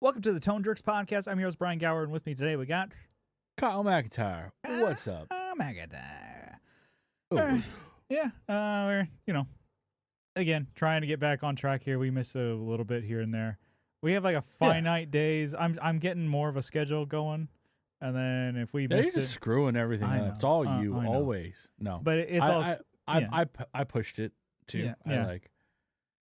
Welcome to the Tone Jerks podcast. I'm your host, Brian Gower, and with me today we got Kyle McIntyre. What's up? McIntyre. Oh, Yeah, we're, again, trying to get back on track here. We miss a little bit here and there. We have like a finite days. I'm getting more of a schedule going, and then if we miss you're it, just screwing everything I up. know. It's all I you, know. always. No, but it's also I pushed it too. Yeah.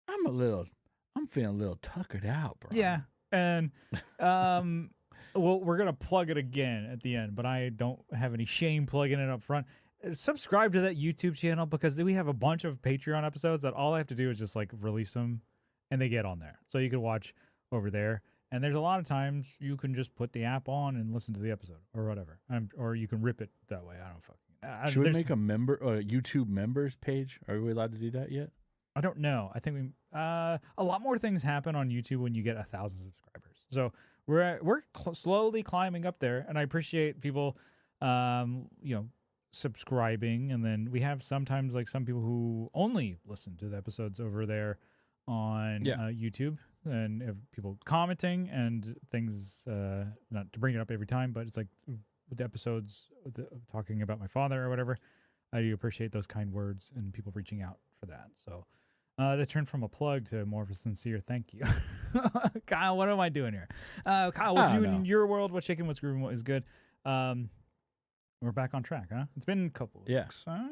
I'm feeling a little tuckered out, bro. yeah, and well, we're gonna plug it again at the end, but I don't have any shame plugging it up front. Subscribe to that YouTube channel because we have a bunch of Patreon episodes that all I have to do is just like release them and they get on there. So you can watch over there. And there's a lot of times you can just put the app on and listen to the episode or whatever. Or you can rip it that way. I don't fucking. Should we make a YouTube members page? Are we allowed to do that yet? I don't know. I think we a lot more things happen on YouTube when you get 1,000 subscribers. So we're slowly climbing up there, and I appreciate people, subscribing. And then we have sometimes like some people who only listen to the episodes over there on YouTube, and have people commenting and things. Not to bring it up every time, but it's like with the episodes talking about my father or whatever. I do appreciate those kind words and people reaching out for that. So that turned from a plug to more of a sincere thank you. Kyle, what am I doing here? Kyle, what's new in your world? What's shaking? What's grooving? What is good? We're back on track, huh? It's been a couple weeks, huh?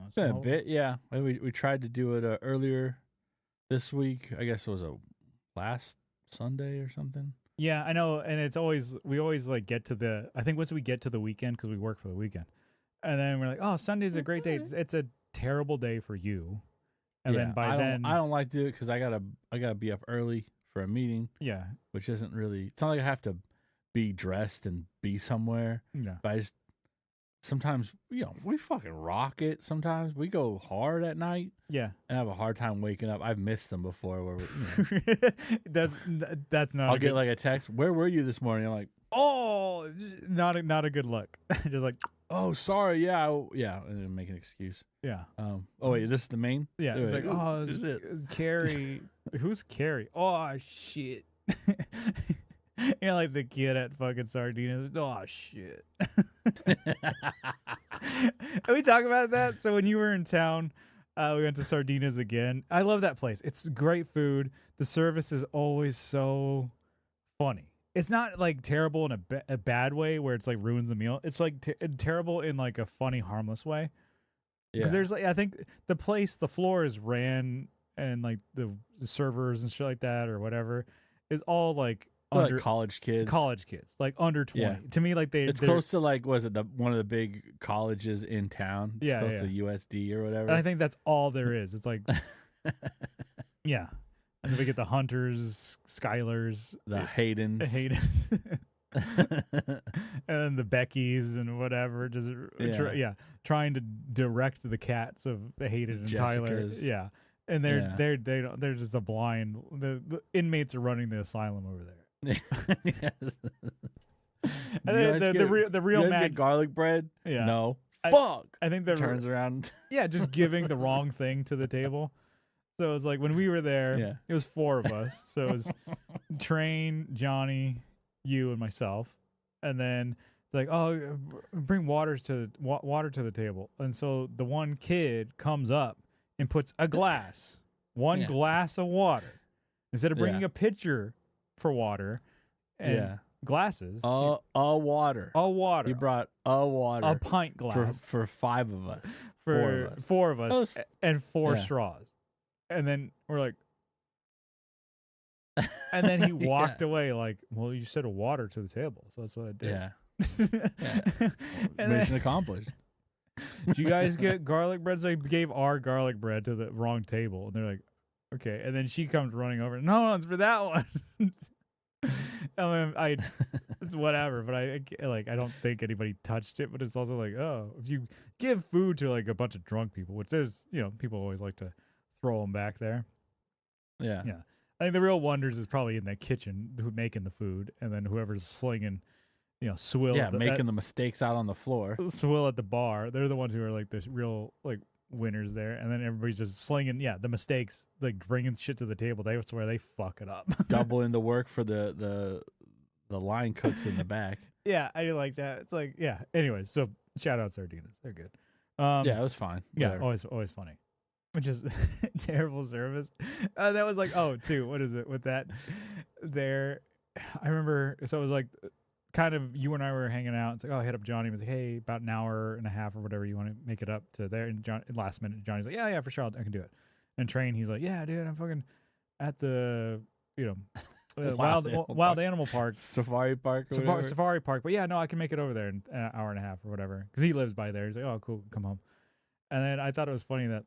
It's been a bit, yeah. We tried to do it earlier this week. I guess it was last Sunday or something. Yeah, I know, and we always like get to the. I think once we get to the weekend, because we work for the weekend, and then we're like, oh, Sunday's a great day. It's a terrible day for you, and then I don't like to do it because I gotta be up early for a meeting. Yeah, which isn't really. It's not like I have to be dressed and be somewhere. Yeah, but I just sometimes we fucking rock it. Sometimes we go hard at night. Yeah, and I have a hard time waking up. I've missed them before. Where that's not. I'll get like a text. Where were you this morning? I'm like, oh, not a good look. Just like, oh, sorry. Yeah, and then make an excuse. Yeah. Oh wait, this is the main. Yeah. It's like, oh, it's Carrie. Who's Carrie? Oh shit. Like the kid at fucking Sardina's. Oh shit. We talk about that. So when you were in town, we went to Sardina's again. I love that place. It's great food. The service is always so funny. It's not like terrible in a bad way where it's like ruins the meal. It's like terrible in like a funny, harmless way. Because there's like, I think the floor is ran, and like the servers and shit like that or whatever is all like under college kids, like under 20. Yeah. To me, like it's close to like, was it one of the big colleges in town? It's close to USD or whatever. And I think that's all there is. It's like, yeah. And then we get the Hunters, Skylers, the Haydens, and then the Beckys and whatever. Just trying to direct the cats of Hayden and Tyler. Yeah, and they're just a blind. The inmates are running the asylum over there. Yes. And then the real you guys mad get garlic bread. Yeah, no, fuck. I think the turns around. Yeah, just giving the wrong thing to the table. So it was like when we were there, it was 4 of us. So it was Train, Johnny, you, and myself. And then like, oh, bring water to the table. And so the one kid comes up and puts a glass, glass of water, instead of bringing a pitcher for water and glasses. A water. He brought a water. A pint glass for 5 of us. For 4 of us and 4 straws. And then we're like, and then he walked away like, well, you said a water to the table, so that's what I did. Yeah. Mission accomplished. Did you guys get garlic bread? So I gave our garlic bread to the wrong table, and they're like, okay. And then she comes running over. No, it's for that one. I mean, it's whatever, but I don't think anybody touched it. But it's also like, oh, if you give food to like a bunch of drunk people, which is, people always like to throw them back there. Yeah. I think the real wonders is probably in the kitchen, who making the food, and then whoever's slinging, swill. Yeah, making the mistakes out on the floor. Swill at the bar. They're the ones who are like this real, like winners there, and then everybody's just slinging the mistakes, like bringing shit to the table. They swear they fuck it up. Doubling the work for the line cooks in the back. Yeah, I like that. It's like Anyways, so shout out Sardinas, they're good. Yeah, it was fine. Yeah, always funny. Which is terrible service. That was like, too. What is it with that? There, I remember. So it was like, kind of, you and I were hanging out. It's like, I hit up Johnny. He was like, hey, about an hour and a half or whatever, you want to make it up to there. And last minute, Johnny's like, yeah, for sure, I can do it. And Train, he's like, yeah, dude, I'm fucking at the, wild animal park, safari park, safari park. But yeah, no, I can make it over there in an hour and a half or whatever, because he lives by there. He's like, oh, cool, come home. And then I thought it was funny that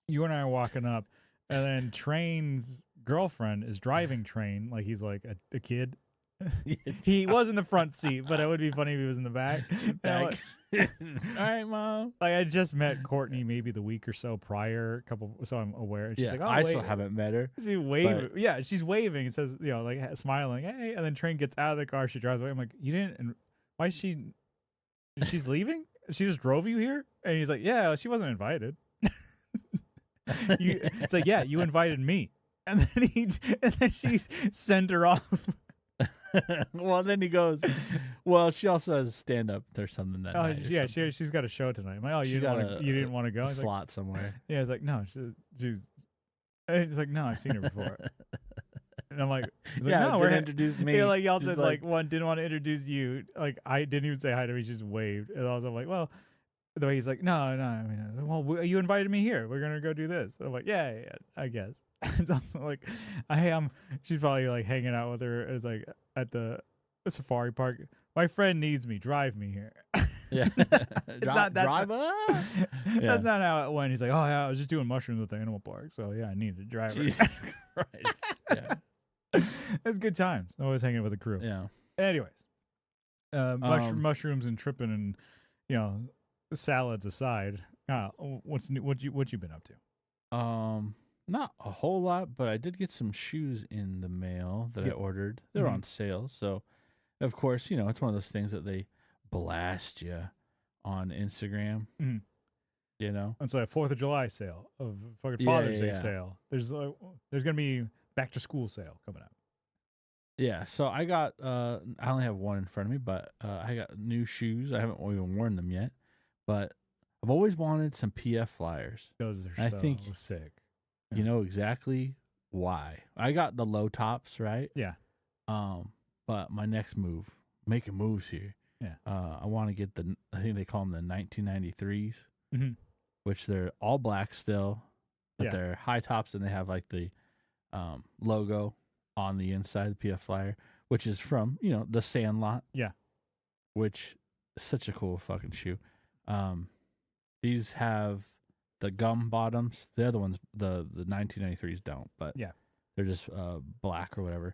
you and I are walking up, and then Train's girlfriend is driving Train like he's like a kid. He was in the front seat, but it would be funny if he was in the back. All right, Mom. Like, I just met Courtney maybe the week or so prior, so I'm aware. She's like, I still haven't met her. She's waving. Yeah, she's waving. It says, like smiling, hey. And then Train gets out of the car. She drives away. I'm like, you didn't? And why is she? She's leaving? She just drove you here? And he's like, yeah, she wasn't invited. It's like, yeah, you invited me. And then she sent her off. Well, then he goes, well, she also has stand up or something that night. Yeah, she's got a show tonight. I'm like, you didn't want to go? Slot like, somewhere. Yeah, it's like, no, she's like, no, I've seen her before. And I'm like, no, we're introduced me. Yeah, like y'all said, like one didn't want to introduce you. Like I didn't even say hi to me, she just waved. And also I'm like, well, the way he's like, no, I mean, well, you invited me here. We're gonna go do this. I'm like, yeah, I guess. It's also like, she's probably like hanging out with her. It's like at the safari park. My friend needs me. Drive me here. Yeah, drive up. That's not how it went. He's like, oh yeah, I was just doing mushrooms at the animal park, so yeah, I needed a driver. Jesus Christ. Yeah, it's good times. Always hanging with the crew. Yeah. Anyways, mushrooms and tripping and salads aside, what you been up to? Not a whole lot, but I did get some shoes in the mail that I ordered. They're on sale, so of course, it's one of those things that they blast you on Instagram. Mm-hmm. It's like a 4th of July sale, of fucking Father's Day sale. There's gonna be back to school sale coming up. Yeah, so I got I only have one in front of me, but I got new shoes. I haven't even worn them yet, but I've always wanted some PF Flyers. Those are so sick. You know exactly why. I got the low tops, right? Yeah. But my next move, making moves here. Yeah. I want to get I think they call them the 1993s, mm-hmm. which they're all black still, but they're high tops and they have like the logo on the inside, the PF Flyer, which is from, the Sandlot. Yeah. Which is such a cool fucking shoe. These have the gum bottoms. The other ones, the 1993s don't, but they're just black or whatever.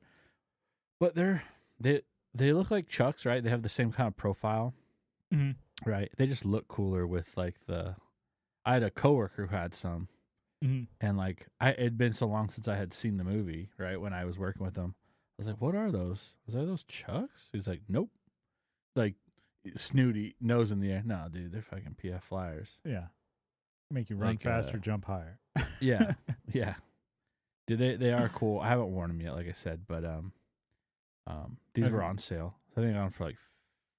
But they look like Chucks, right? They have the same kind of profile, right? They just look cooler with like I had a coworker who had some, and like it'd been so long since I had seen the movie, right? When I was working with them, I was like, "What are those? Was that those Chucks?" He's like, "Nope." Like snooty, nose in the air. No, dude, they're fucking PF Flyers. Yeah. Make you run like, faster, jump higher. Yeah. Dude, they are cool. I haven't worn them yet, like I said, but these were on sale. I think on for like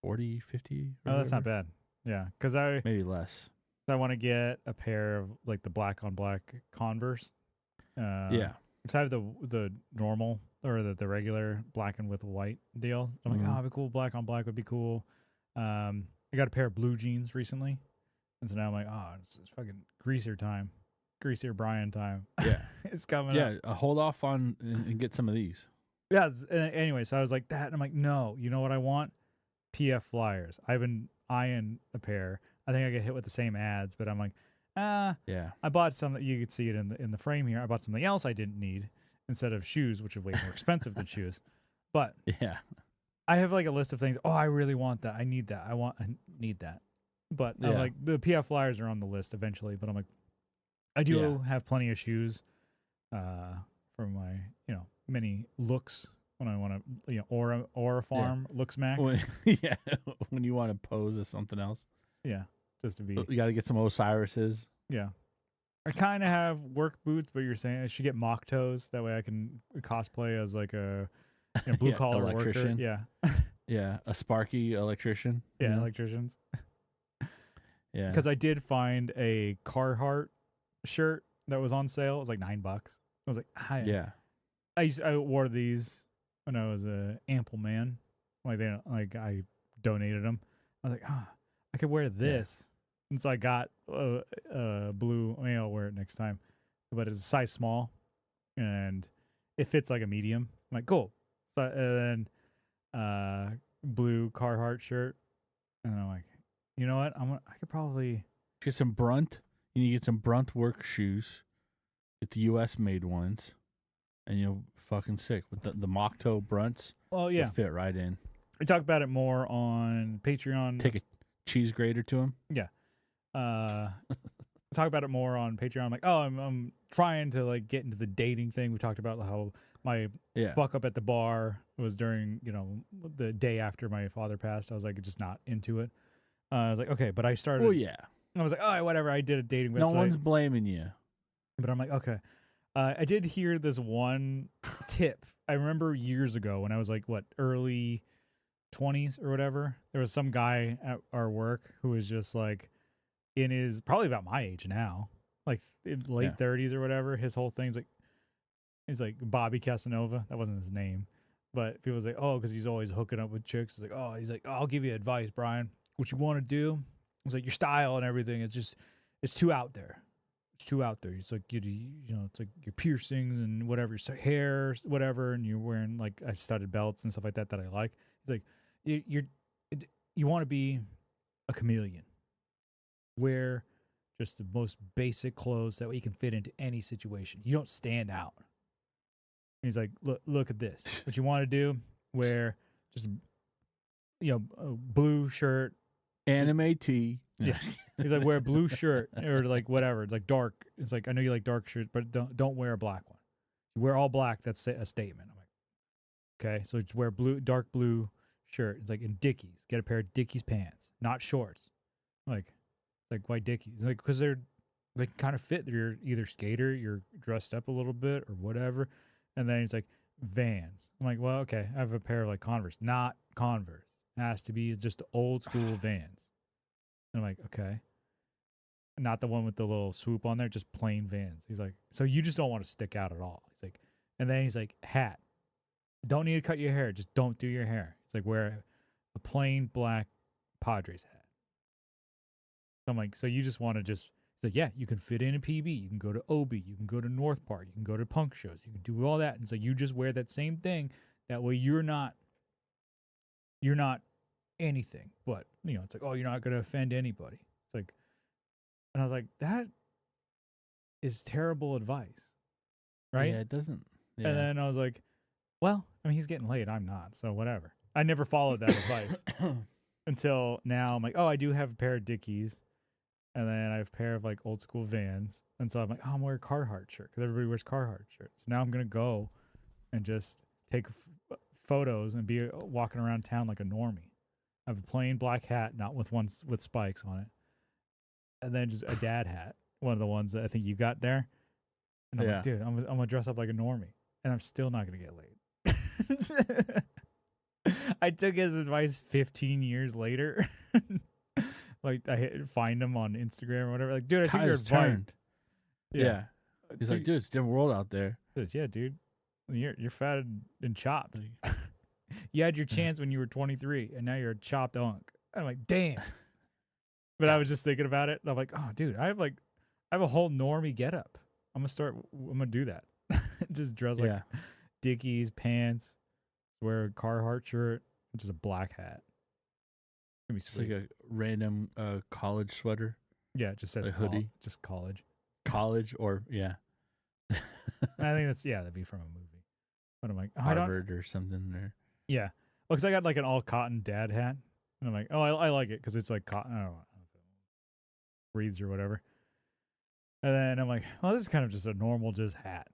40, 50. Oh, that's not bad. Yeah, because maybe less. I want to get a pair of like the black on black Converse. Yeah. So I have the normal or the regular black and with white deal. I'm like, it'd be cool. Black on black would be cool. I got a pair of blue jeans recently. And so now I'm like, it's fucking greaser time. Greaser Brian time. Yeah. It's coming up. Yeah, hold off on and get some of these. Yeah, anyway, so I was like that. And I'm like, no, you know what I want? PF Flyers. I've been eyeing a pair. I think I get hit with the same ads, but I'm like, yeah. I bought some that you could see it in the frame here. I bought something else I didn't need instead of shoes, which are way more expensive than shoes. But yeah, I have like a list of things. Oh, I really want that. I need that. I need that. But I'm like, the PF Flyers are on the list eventually. But I'm like, I do have plenty of shoes for my, many looks when I want to, Aura Farm looks max. When you want to pose as something else. Yeah, just to be. You got to get some Osiris's. Yeah. I kind of have work boots, but you're saying I should get mock toes. That way I can cosplay as like a blue collar worker. Yeah. Yeah. A Sparky electrician. Yeah, electricians. Yeah. Because I did find a Carhartt shirt that was on sale. It was like $9. I was like, yeah. I wore these when I was a ample man. I donated them. I was like, I could wear this. Yeah. And so I got blue. Maybe I'll wear it next time. But it's a size small, and it fits like a medium. I'm like, cool. So, and then blue Carhartt shirt. And I'm like, you know what? I could probably get some Brunt. You need to get some Brunt work shoes. Get the U.S. made ones, and you'll fucking sick with the mock toe Brunts. Well, yeah, fit right in. We talk about it more on Patreon. Take a cheese grater to him. Yeah. Talk about it more on Patreon. I'm like, I'm trying to like get into the dating thing. We talked about how my fuck up at the bar was during the day after my father passed. I was like just not into it. I was like, okay, but I started. Well, yeah. I was like, whatever. I did a dating website. No one's blaming you. But I'm like, okay. I did hear this one tip. I remember years ago when I was like, early 20s or whatever. There was some guy at our work who was just like in his, probably about my age now, like in late 30s or whatever. His whole thing's like, he's like Bobby Casanova. That wasn't his name. But people was like, because he's always hooking up with chicks. He's like, I'll give you advice, Brian. What you want to do? It's like your style and everything. It's too out there. It's too out there. It's like it's like your piercings and whatever, your hair, whatever, and you're wearing like studded belts and stuff like that I like. It's like you want to be a chameleon. Wear just the most basic clothes that way you can fit into any situation. You don't stand out. And he's like, look at this. What you want to do? Wear just a blue shirt. Anime tee. Yeah. He's like, wear a blue shirt or like whatever. It's like dark. It's like, I know you like dark shirts, but don't wear a black one. You wear all black. That's a statement. I'm like, okay. So just wear dark blue shirt. It's like in Dickies. Get a pair of Dickies pants, not shorts. Like why Dickies? Like, because they kind of fit. You're either skater, you're dressed up a little bit or whatever. And then it's like Vans. I'm like, well, okay. I have a pair of like Converse, not Converse. It has to be just old school Vans. And I'm like, okay. Not the one with the little swoop on there, just plain Vans. He's like, so you just don't want to stick out at all. He's like, and then he's like, hat. Don't need to cut your hair. Just don't do your hair. It's like, wear a plain black Padres hat. So I'm like, so you just want to just, he's like, yeah, you can fit in a PB. You can go to OB. You can go to North Park. You can go to punk shows. You can do all that. And so you just wear that same thing. That way you're not anything, but it's like, you're not going to offend anybody. It's like, and I was like, that is terrible advice, right? Yeah, it doesn't. Yeah. And then I was like, well, I mean, he's getting laid, I'm not, so whatever. I never followed that advice until now. I'm like, I do have a pair of Dickies, and then I have a pair of like old school Vans, and so I'm like, I'm gonna wear a Carhartt shirt because everybody wears Carhartt shirts. So now I'm gonna go and just take photos and be walking around town like a normie. I have a plain black hat, not with ones with spikes on it, and then just a dad hat, one of the ones that I think you got there. And I'm like, dude, I'm gonna dress up like a normie, and I'm still not gonna get laid. I took his advice 15 years later. Like I find him on Instagram or whatever. Like, dude, I took your advice. Yeah. He's like, dude, it's a different world out there. Yeah, dude. You're fat and chopped. You had your chance when you were 23, and now you're a chopped unk. I'm like, damn. But I was just thinking about it, and I'm like, oh, dude, I have a whole normie getup. I'm gonna do that. Just dress like Dickies pants, wear a Carhartt shirt, which is a black hat. It's like a random college sweater. Yeah, it just says hoodie. Just college. College or I think that'd be from a movie. But I'm like, Harvard or something there. Yeah. Well, because I got like an all cotton dad hat. And I'm like, I like it because it's like cotton. I don't know if it breathes or whatever. And then I'm like, well, this is kind of just a normal hat.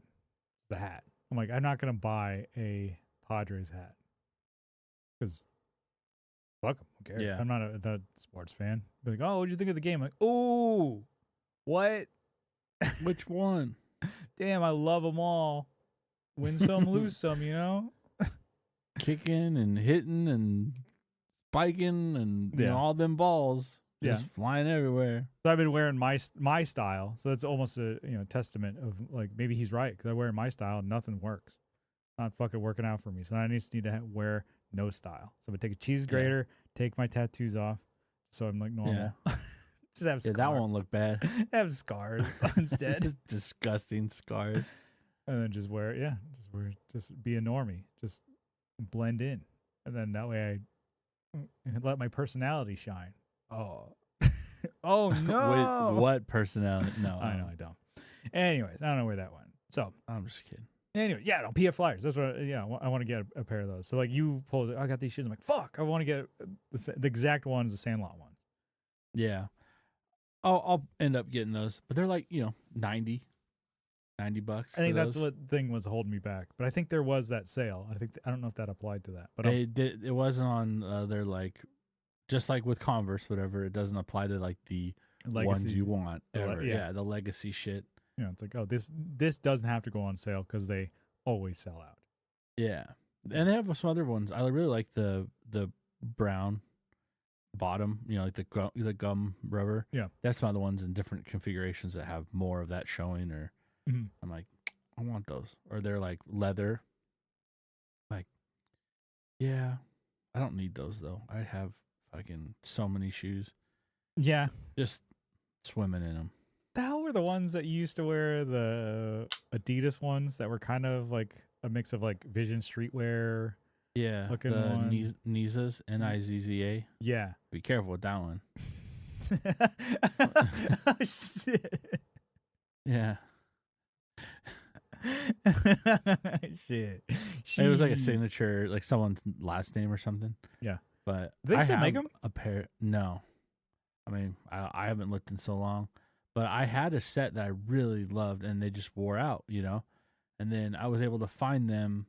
The hat. I'm like, I'm not going to buy a Padres hat. Because fuck them. Who cares? Yeah. I'm not a sports fan. Be like, what'd you think of the game? I'm like, ooh, What? Which one? Damn, I love them all. Win some, lose some, you know? Kicking and hitting and spiking and you know, all them balls just flying everywhere. So I've been wearing my style. So that's almost a testament of like maybe he's right because I wear my style and nothing works. Not fucking working out for me. So I just need to wear no style. So I'm gonna take a cheese grater, take my tattoos off, so I'm like normal. Yeah. Just have scars. That won't look bad. Have scars instead. Just disgusting scars. And then just be a normie. Just blend in. And then that way I let my personality shine. Oh. Oh no. Wait, what personality? No. I know I don't. Anyways, I don't know where that went. So I'm just kidding. Anyway, yeah, no, PF Flyers. That's what. I want to get a pair of those. So like you pulled, I got these shoes. I'm like, fuck, I want to get the exact ones, the Sandlot ones. Yeah, I'll end up getting those, but they're like $90. I think that's what thing was holding me back. But I think there was that sale. I don't know if that applied to that. But they did. It wasn't on their like, just like with Converse, whatever. It doesn't apply to like the legacy ones you want. Yeah, the legacy shit. It's like, oh, this doesn't have to go on sale because they always sell out. Yeah, and they have some other ones. I really like the brown bottom, like the gum rubber. Yeah, that's some of the ones in different configurations that have more of that showing. Or I'm like, I want those. Or they're like leather. Like, yeah, I don't need those though. I have fucking so many shoes. Yeah, just swimming in them. The hell were the ones that you used to wear, the Adidas ones that were kind of like a mix of like Vision Streetwear? Yeah, looking the one. Nizas, Nizza. Yeah. Be careful with that one. Oh, shit. Yeah. Shit. It was like a signature, like someone's last name or something. Yeah. But do they still make them? A pair. No. I mean, I haven't looked in so long. But I had a set that I really loved, and they just wore out, And then I was able to find them.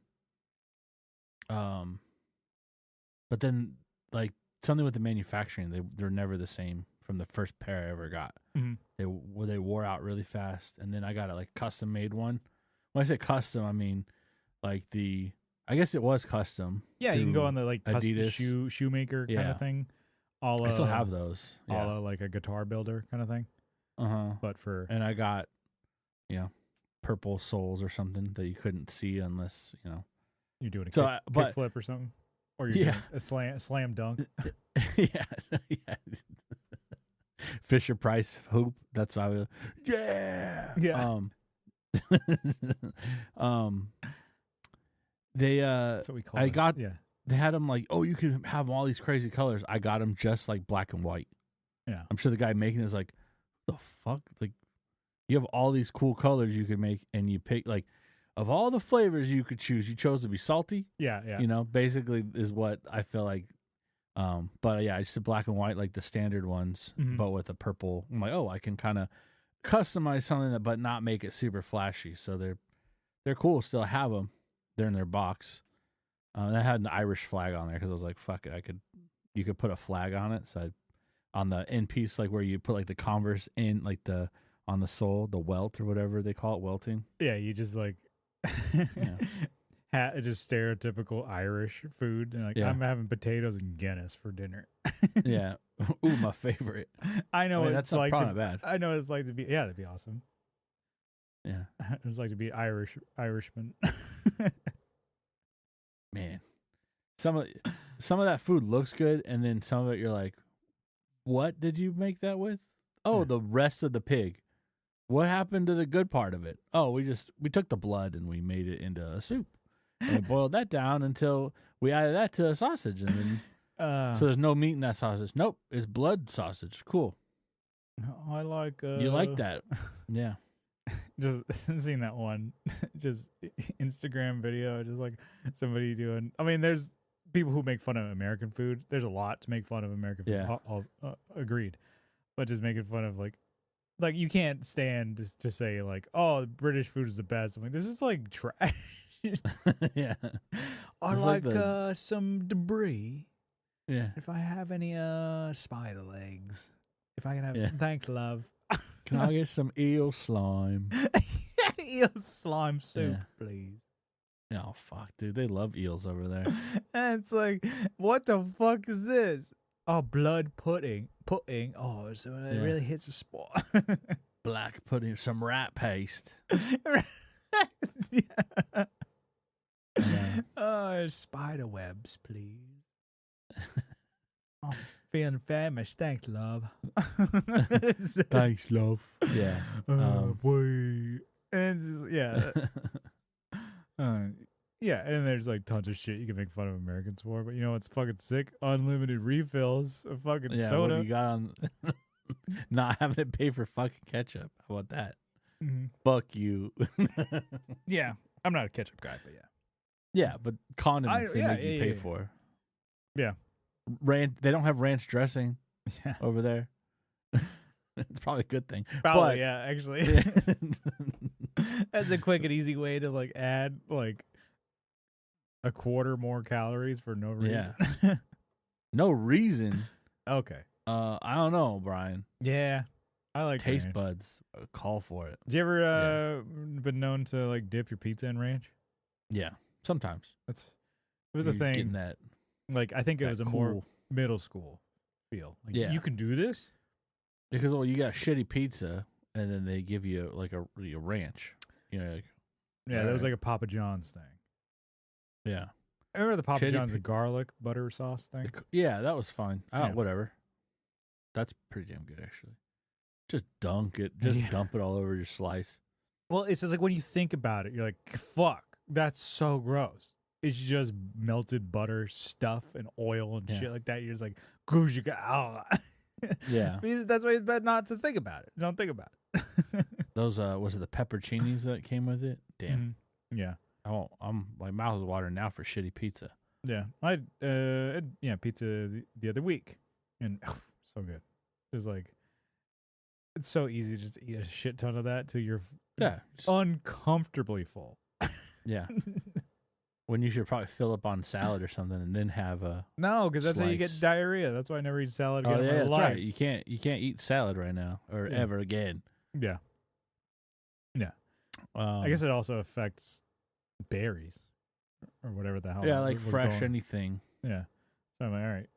But then, like, something with the manufacturing, they're never the same from the first pair I ever got. Mm-hmm. They wore out really fast, and then I got a like custom made one. When I say custom, I mean like I guess it was custom. Yeah, you can go on the like Adidas shoemaker kind of thing. I still have those. Yeah. Like a guitar builder kind of thing. But and I got, purple soles or something that you couldn't see unless you're doing a kickflip or something, or you're doing a slam dunk. Yeah. Fisher Price hoop. That's why we. Yeah. They that's what we call. They had them like, oh, you can have all these crazy colors. I got them just like black and white. Yeah, I'm sure the guy making it is like, the fuck, like you have all these cool colors you can make, and you pick like of all the flavors you could choose, you chose to be salty. Yeah. Basically is what I feel like. But yeah, I just did black and white like the standard ones, but with a purple. I'm like, oh, I can kind of customize something but not make it super flashy. So they're cool. Still have them. They're in their box. That had an Irish flag on there because I was like, fuck it, you could put a flag on it. So on the end piece, like where you put like the Converse in, like on the sole, the welt or whatever they call it, welting. Yeah, you just like just stereotypical Irish food. And like, I'm having potatoes and Guinness for dinner. Yeah. Ooh, my favorite. I know that's like not bad. I know what it's like to be. Yeah, that'd be awesome. Yeah, it's like to be Irishman. Man, some of that food looks good, and then some of it you're like, what did you make that with? Oh, the rest of the pig. What happened to the good part of it? Oh, we took the blood and we made it into a soup. And we boiled that down until we added that to a sausage, and then so there's no meat in that sausage. Nope, it's blood sausage. Cool. I like. You like that? Yeah. Just seeing that one, just Instagram video, just like somebody doing. I mean, there's people who make fun of American food. There's a lot to make fun of American food. Yeah. Agreed. But just making fun of like you can't stand just to say like, oh, British food is the best. I'm like, this is like trash. Yeah. Or like some debris. Yeah. If I have any spider legs, if I can have some, thanks, love. Can I get some eel slime? Eel slime soup, please. Oh, fuck, dude. They love eels over there. And it's like, what the fuck is this? Oh, blood pudding. Pudding. Oh, so it really hits a spot. Black pudding, some rat paste. Yeah. Oh, spider webs, please. Oh, feeling famished. Thanks, love. Thanks, love. Yeah. Boy. And yeah. Yeah, and there's like tons of shit you can make fun of Americans for, but you know what's fucking sick? Unlimited refills of fucking soda. What do you got on not having to pay for fucking ketchup? How about that? Mm-hmm. Fuck you. Yeah, I'm not a ketchup guy, but yeah. Yeah, but condiments they make you pay for. Yeah. They don't have ranch dressing over there. It's probably a good thing. Probably, yeah, actually. That's a quick and easy way to like add like a quarter more calories for no reason. Yeah. No reason. Okay. I don't know, Brian. Yeah. I like taste ranch. buds call for it. Did you ever been known to like dip your pizza in ranch? Yeah, sometimes. It was a thing. Getting that, like I think it was a cool, more middle school feel. Like, you can do this because you got shitty pizza, and then they give you like a ranch. You know, like, that was like a Papa John's thing. Yeah, I remember the Papa John's the garlic butter sauce thing. Yeah, that was fine. Whatever. That's pretty damn good, actually. Just dunk it. Just dump it all over your slice. Well, it's just like when you think about it, you're like, fuck, that's so gross. It's just melted butter stuff and oil and shit like that. You're just like, goose, you got, yeah. Because that's why it's bad not to think about it. Don't think about it. Those, was it the pepperoncinis that came with it? Damn. Mm-hmm. Yeah. I'm my mouth is watering now for shitty pizza. Yeah. I had pizza the other week. And so good. It's like, it's so easy to just eat a shit ton of that till you're uncomfortably full. Yeah. When you should probably fill up on salad or something and then have a because that's how you get diarrhea. That's why I never eat salad again. That's right. You can't eat salad right now or ever again. Yeah. Yeah. I guess it also affects berries or whatever the hell. Yeah, like fresh anything. Yeah. So I'm like, all right.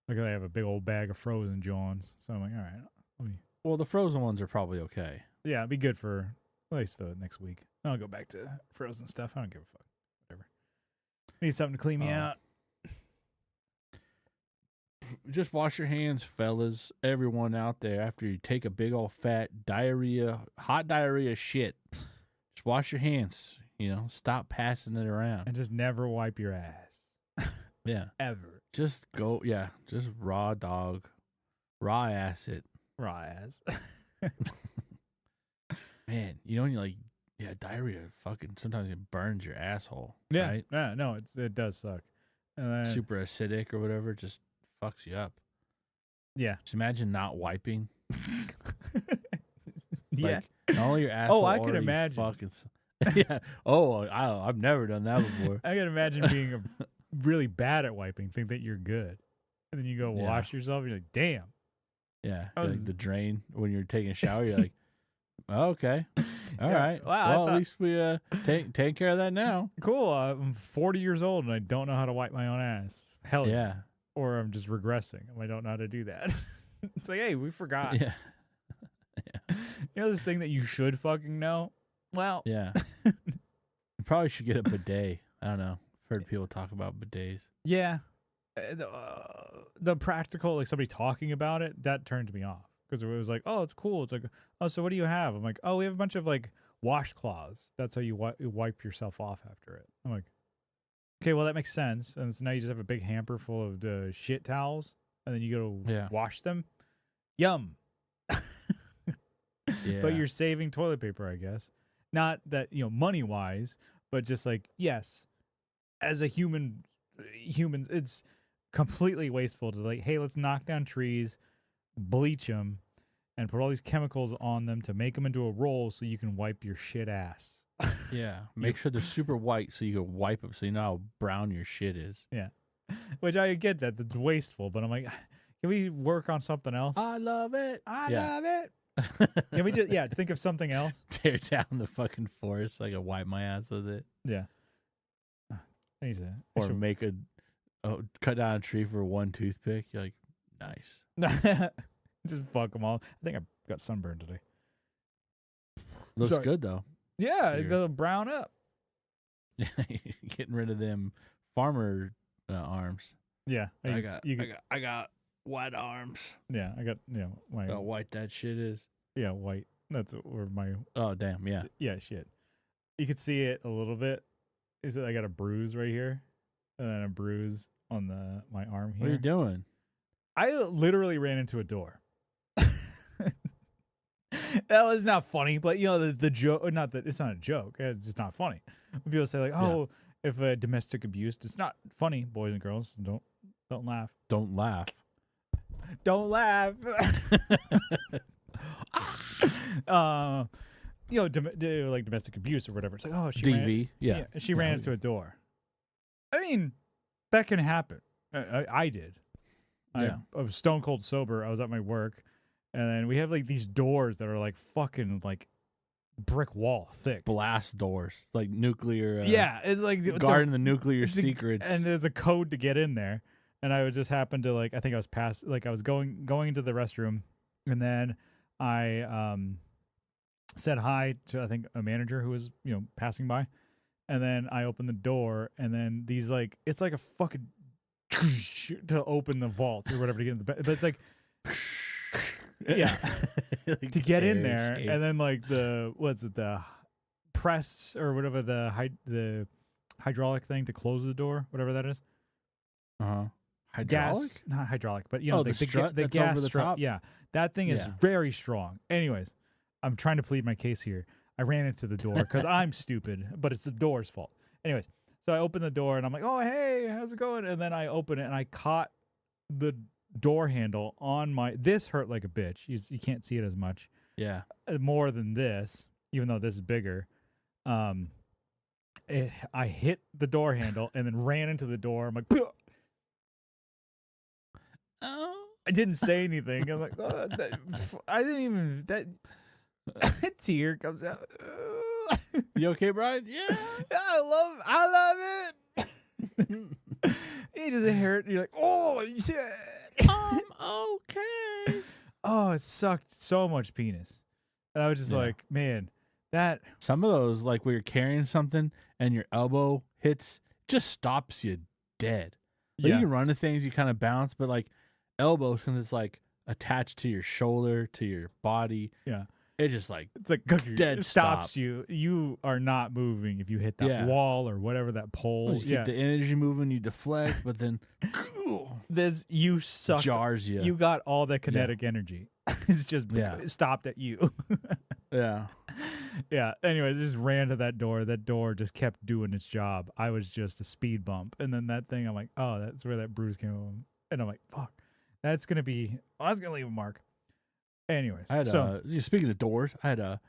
Look, I have a big old bag of frozen Johns. So I'm like, all right. Well, the frozen ones are probably okay. Yeah, it'd be good for at least the next week. I'll go back to frozen stuff. I don't give a fuck. Whatever. Need something to clean me out. Just wash your hands, fellas. Everyone out there, after you take a big old fat hot diarrhea shit, just wash your hands. You know, stop passing it around. And just never wipe your ass. Yeah. Ever. Just go, just raw ass it. Raw ass. Man, you know when you like, diarrhea fucking sometimes it burns your asshole. Yeah. Right? Yeah, no, it does suck. And then, super acidic or whatever, just fucks you up. Yeah. Just imagine not wiping. Yeah. Not only your asshole. Oh, I can imagine. Fucking, yeah. Oh, I've never done that before. I can imagine being really bad at wiping, think that you're good. And then you go wash yourself, and you're like, damn. Yeah. Like the drain when you're taking a shower, you're like, oh, okay. All right. Wow, well, at least we take care of that now. Cool. I'm 40 years old and I don't know how to wipe my own ass. Hell yeah. Or I'm just regressing. I don't know how to do that. It's like, hey, we forgot. Yeah. You know this thing that you should fucking know? Well. Yeah. You probably should get a bidet. I don't know. I've heard people talk about bidets. Yeah. The practical, like somebody talking about it, that turned me off. Because it was like, oh, it's cool. It's like, oh, so what do you have? I'm like, oh, we have a bunch of like washcloths. That's how you wipe yourself off after it. I'm like, okay, well, that makes sense. And so now you just have a big hamper full of shit towels, and then you go wash them. Yum. But you're saving toilet paper, I guess. Not that, money-wise, but just like, yes, as a humans, it's completely wasteful to like, hey, let's knock down trees, bleach them, and put all these chemicals on them to make them into a roll so you can wipe your shit ass. Yeah, make sure they're super white so you can wipe them so you know how brown your shit is. Yeah, which I get that's wasteful, but I'm like, can we work on something else? I love it. I love it. Can we just think of something else? Tear down the fucking forest so I can wipe my ass with it. Yeah. Or make cut down a tree for one toothpick. You're like, nice. Just fuck them all. I think I got sunburned today. Looks good though. Yeah, it's a brown up. Getting rid of them farmer arms. Yeah, I got white arms. Yeah, I got how white that shit is. Yeah, white. That's where my. Oh damn! Yeah. Yeah, shit. You could see it a little bit. I got a bruise right here, and then a bruise on my arm here. What are you doing? I literally ran into a door. That was not funny, but the joke. Not that it's not a joke. It's just not funny. When people say like, "Oh, if domestic abuse," it's not funny, boys and girls. Don't laugh. Don't laugh. Don't laugh. Like domestic abuse or whatever. It's like, oh, she DV. She ran into a door. I mean, that can happen. I did. I was stone cold sober. I was at my work, and then we have like these doors that are like fucking like brick wall thick, blast doors, like nuclear. It's like guarding the nuclear secrets, and there's a code to get in there. And I would just happen to I think I was I was going into the restroom, and then I said hi to I think a manager who was passing by, and then I opened the door, and then these it's like a fucking to open the vault or whatever to get in the bed, but it's like like to get in there, escapes. And then the press or whatever the hydraulic thing to close the door, whatever that is. Hydraulic? Gas, not hydraulic, but the strut the that's gas over the strut. top? Yeah, that thing is very strong. Anyways, I'm trying to plead my case here. I ran into the door because I'm stupid, but it's the door's fault. Anyways, so I open the door and I'm like, "Oh, hey, how's it going?" And then I open it and I caught the door handle on my. This hurt like a bitch. You can't see it as much. Yeah, more than this, even though this is bigger. I hit the door handle and then ran into the door. I'm like, "Pugh!" I didn't say anything. I'm like, oh, I didn't even. That tear comes out. You okay, Brian? Yeah, I love it. You just hurt. You're like, oh shit. I'm okay. Oh, it sucked so much penis, and I was just like, man, that. Some of those, like where you're carrying something and your elbow hits, just stops you dead. Like you can run to things, you kind of bounce, but like elbows, since it's like attached to your shoulder, to your body. Yeah. It just it's like dead it stops you. You are not moving if you hit that wall or whatever, that pole. You keep the energy moving, you deflect, but then you sucked. Jars you. You got all the kinetic energy. It's just stopped at you. Yeah. Yeah. Anyways, just ran to that door. That door just kept doing its job. I was just a speed bump. And then that thing, I'm like, oh, that's where that bruise came from. And I'm like, fuck. That's going to be, I was going to leave a mark. Anyways. I had speaking of doors, I had a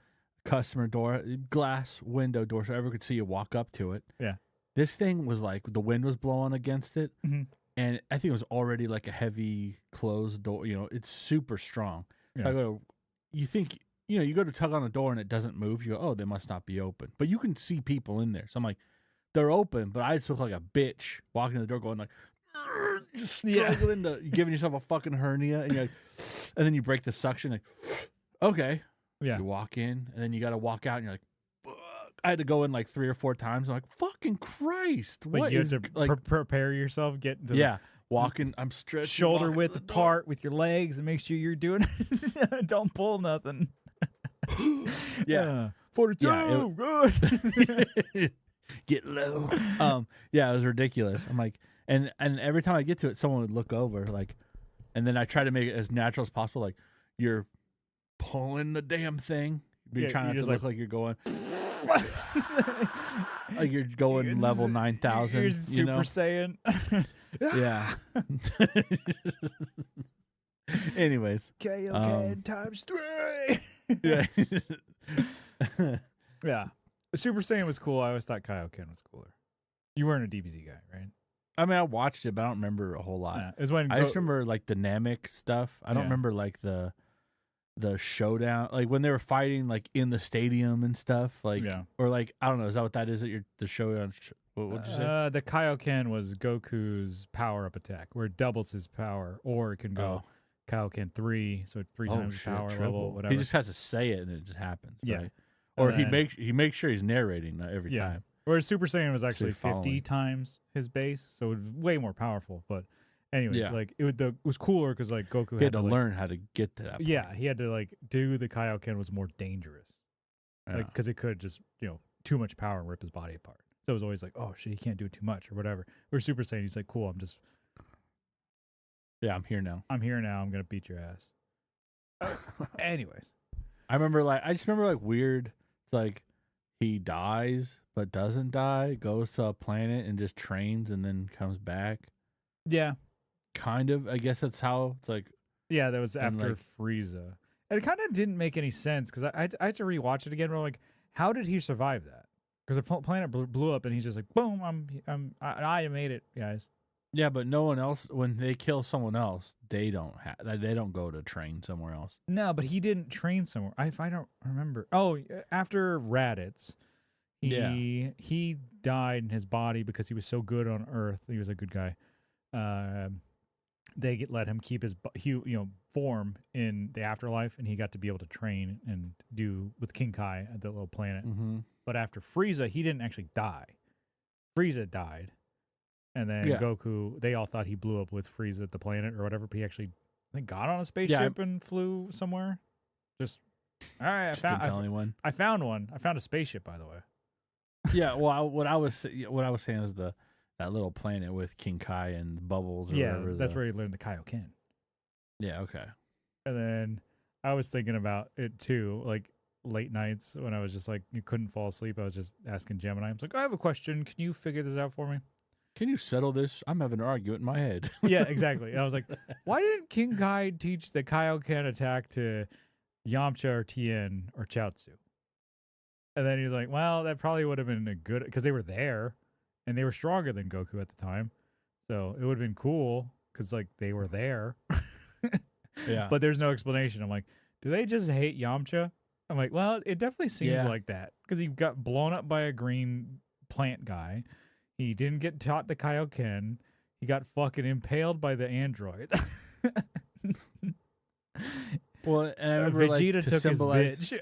customer door, glass window door, so everyone could see you walk up to it. Yeah. This thing was like, the wind was blowing against it. Mm-hmm. And I think it was already like a heavy closed door. It's super strong. Yeah. So I go, you think, you go to tug on a door and it doesn't move. You go, oh, they must not be open. But you can see people in there. So I'm like, they're open, but I just look like a bitch walking in the door going like, just struggling to giving yourself a fucking hernia. And you're like, and then you break the suction. Like, okay. Yeah. You walk in and then you got to walk out and you're like, fuck. I had to go in like 3 or 4 times. I'm like, fucking Christ. But what you is have to like, prepare yourself, get into walking, I'm stretching. Shoulder width apart with your legs and make sure you're doing don't pull nothing. 42. Good. Get low. It was ridiculous. I'm like, and every time I get to it, someone would look over, like, and then I try to make it as natural as possible. Like, you're pulling the damn thing. You're trying not to look like you're going. Like you're going level 9,000. You're Super Saiyan. Yeah. Anyways. Kaioken times 3. Yeah. Yeah. Super Saiyan was cool. I always thought Kaioken was cooler. You weren't a DBZ guy, right? I mean, I watched it, but I don't remember a whole lot. Yeah. It was when I just remember like the Namek stuff. I don't remember like the the showdown, like when they were fighting like in the stadium and stuff, like or like I don't know, is that what that is? The showdown? What would you say? The Kaioken was Goku's power up attack, where it doubles his power, or it can go Kaioken 3, so it's 3 times power level. Whatever. He just has to say it and it just happens. Yeah, right? Or he makes sure he's narrating every time. Whereas Super Saiyan was actually 50 times his base, so it was way more powerful. But anyways, like it was cooler because like Goku had to learn how to get to that point. Yeah, he had to like do the Kaioken was more dangerous, like because it could just too much power and rip his body apart. So it was always like, oh shit, he can't do too much or whatever. Whereas Super Saiyan, he's like, cool, I'm here now. I'm gonna beat your ass. Anyways, I just remember weird. It's like he dies but doesn't die, goes to a planet and just trains and then comes back. Yeah. Kind of. I guess that's how it's like. Yeah, that was after Frieza. And it kind of didn't make any sense because I had to rewatch it again. We're like, how did he survive that? Because the planet blew up and he's just like, boom, I made it, guys. Yeah, but no one else, when they kill someone else, they don't go to train somewhere else. No, but he didn't train somewhere. I don't remember. Oh, after Raditz, he died in his body because he was so good on Earth. He was a good guy. They let him keep his form in the afterlife, and he got to be able to train and do with King Kai at the little planet. Mm-hmm. But after Frieza, he didn't actually die. Frieza died. And then Goku, they all thought he blew up with Frieza at the planet or whatever, but he actually, I think, got on a spaceship and flew somewhere. Just, all right, I found one. I found a spaceship, by the way. Yeah, well, what I was saying is that little planet with King Kai and the bubbles or whatever. That's where he learned the Kaioken. Yeah, okay. And then I was thinking about it, too, like, late nights when I was just like, you couldn't fall asleep. I was just asking Gemini. I was like, I have a question. Can you figure this out for me? Can you settle this? I'm having an argument in my head. Yeah, exactly. And I was like, why didn't King Kai teach the Kaioken attack to Yamcha or Tien or Chaozu? And then he was like, well, that probably would have been a good, because they were there and they were stronger than Goku at the time. So it would have been cool because like they were there. Yeah. But there's no explanation. I'm like, do they just hate Yamcha? I'm like, well, it definitely seems like that because he got blown up by a green plant guy. He didn't get taught the Kaioken. He got fucking impaled by the android. Well, and I remember Vegeta took his bitch.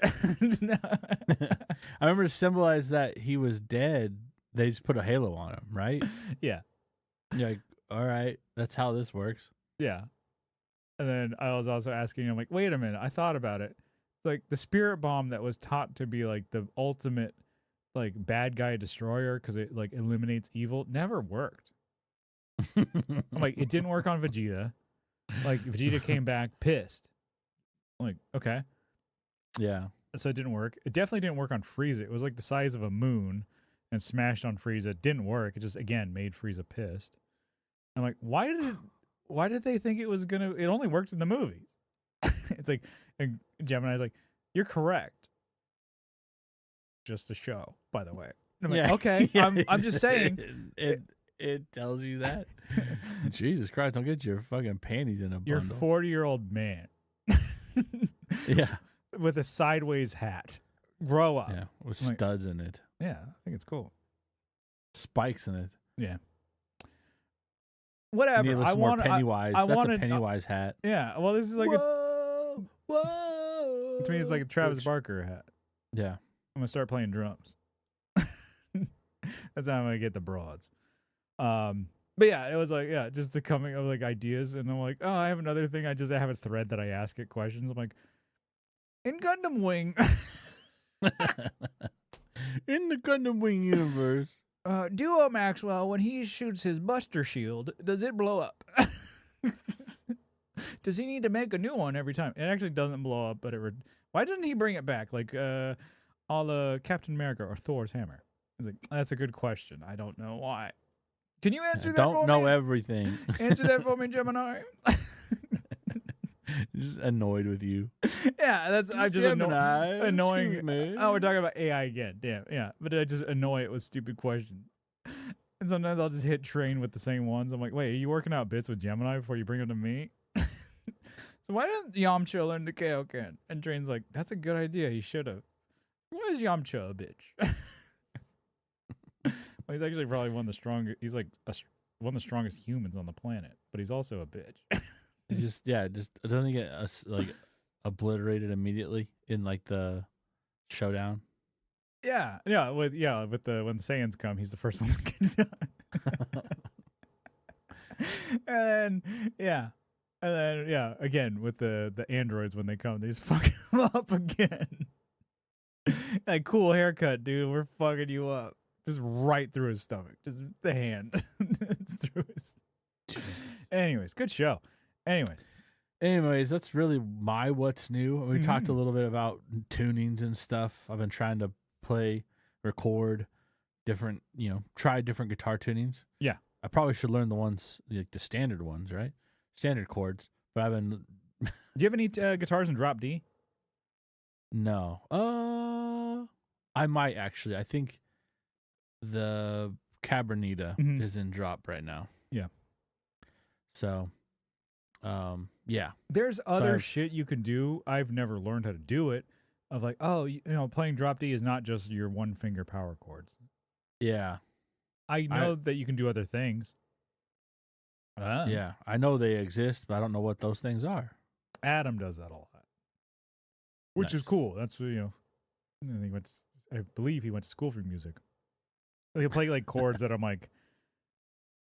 I remember to symbolize that he was dead, they just put a halo on him, right? Yeah. You're like, all right, that's how this works. Yeah. And then I was also asking him, like, wait a minute, I thought about it. It's like the spirit bomb that was taught to be like the ultimate like bad guy destroyer because it like eliminates evil never worked. I'm like, it didn't work on Vegeta. Like Vegeta came back pissed. I'm like, okay. Yeah. So it didn't work. It definitely didn't work on Frieza. It was like the size of a moon and smashed on Frieza. It didn't work. It just again made Frieza pissed. I'm like, why did they think it was gonna it only worked in the movies? It's like, and Gemini's like, you're correct. Just a show, by the way. And I'm like, okay, yeah. I'm just saying. It tells you that. Jesus Christ, don't get your fucking panties in a bundle. You're a 40-year-old man. Yeah. With a sideways hat. Grow up. Yeah, with studs in it. Yeah, I think it's cool. Spikes in it. Yeah. Whatever. I want Pennywise. That's a Pennywise hat. Yeah. Well, this is like whoa. To me, it's like a Travis Barker hat. Yeah. I'm gonna start playing drums. That's how I'm gonna get the broads. But yeah, it was like just the coming of like ideas, and I'm like, oh, I have another thing. I have a thread that I ask it questions. I'm like, in Gundam Wing, in the Gundam Wing universe, Duo Maxwell, when he shoots his Buster Shield, does it blow up? Does he need to make a new one every time? It actually doesn't blow up, but why didn't he bring it back like a la Captain America or Thor's hammer? I was like, that's a good question. I don't know why. Can you answer that for me? Don't know everything. Answer that for me, Gemini. Just annoyed with you. Yeah, I'm just annoying. Excuse me. Oh, we're talking about AI again. Damn, yeah. But I just annoy it with stupid questions. And sometimes I'll just hit train with the same ones. I'm like, wait, are you working out bits with Gemini before you bring them to me? So why didn't Yamcha learn the Kaioken? And Drain's like, that's a good idea. He should have. Why is Yamcha a bitch? Well, he's actually probably one of the strongest. He's like one of the strongest humans on the planet, but he's also a bitch. He just doesn't he get like obliterated immediately in like the showdown. Yeah. With the when the Saiyans come, he's the first one to get done. And then again with the androids when they come, they just fuck him up again. Like, cool haircut, dude. We're fucking you up. Just right through his stomach. Just the hand. It's through his. Anyways, good show. Anyways, that's really my what's new. We talked a little bit about tunings and stuff. I've been trying to record different, try different guitar tunings. Yeah. I probably should learn the ones, like the standard ones, right? Standard chords. But I've been. Do you have any guitars in drop D? No. I might actually. I think the Cabernita is in drop right now. Yeah. So, yeah. There's other shit you can do. I've never learned how to do it. Of like, playing drop D is not just your one finger power chords. Yeah. I know that you can do other things. Yeah, I know they exist, but I don't know what those things are. Adam does that a lot, which is cool. That's I believe he went to school for music. He'll play like chords that I'm like,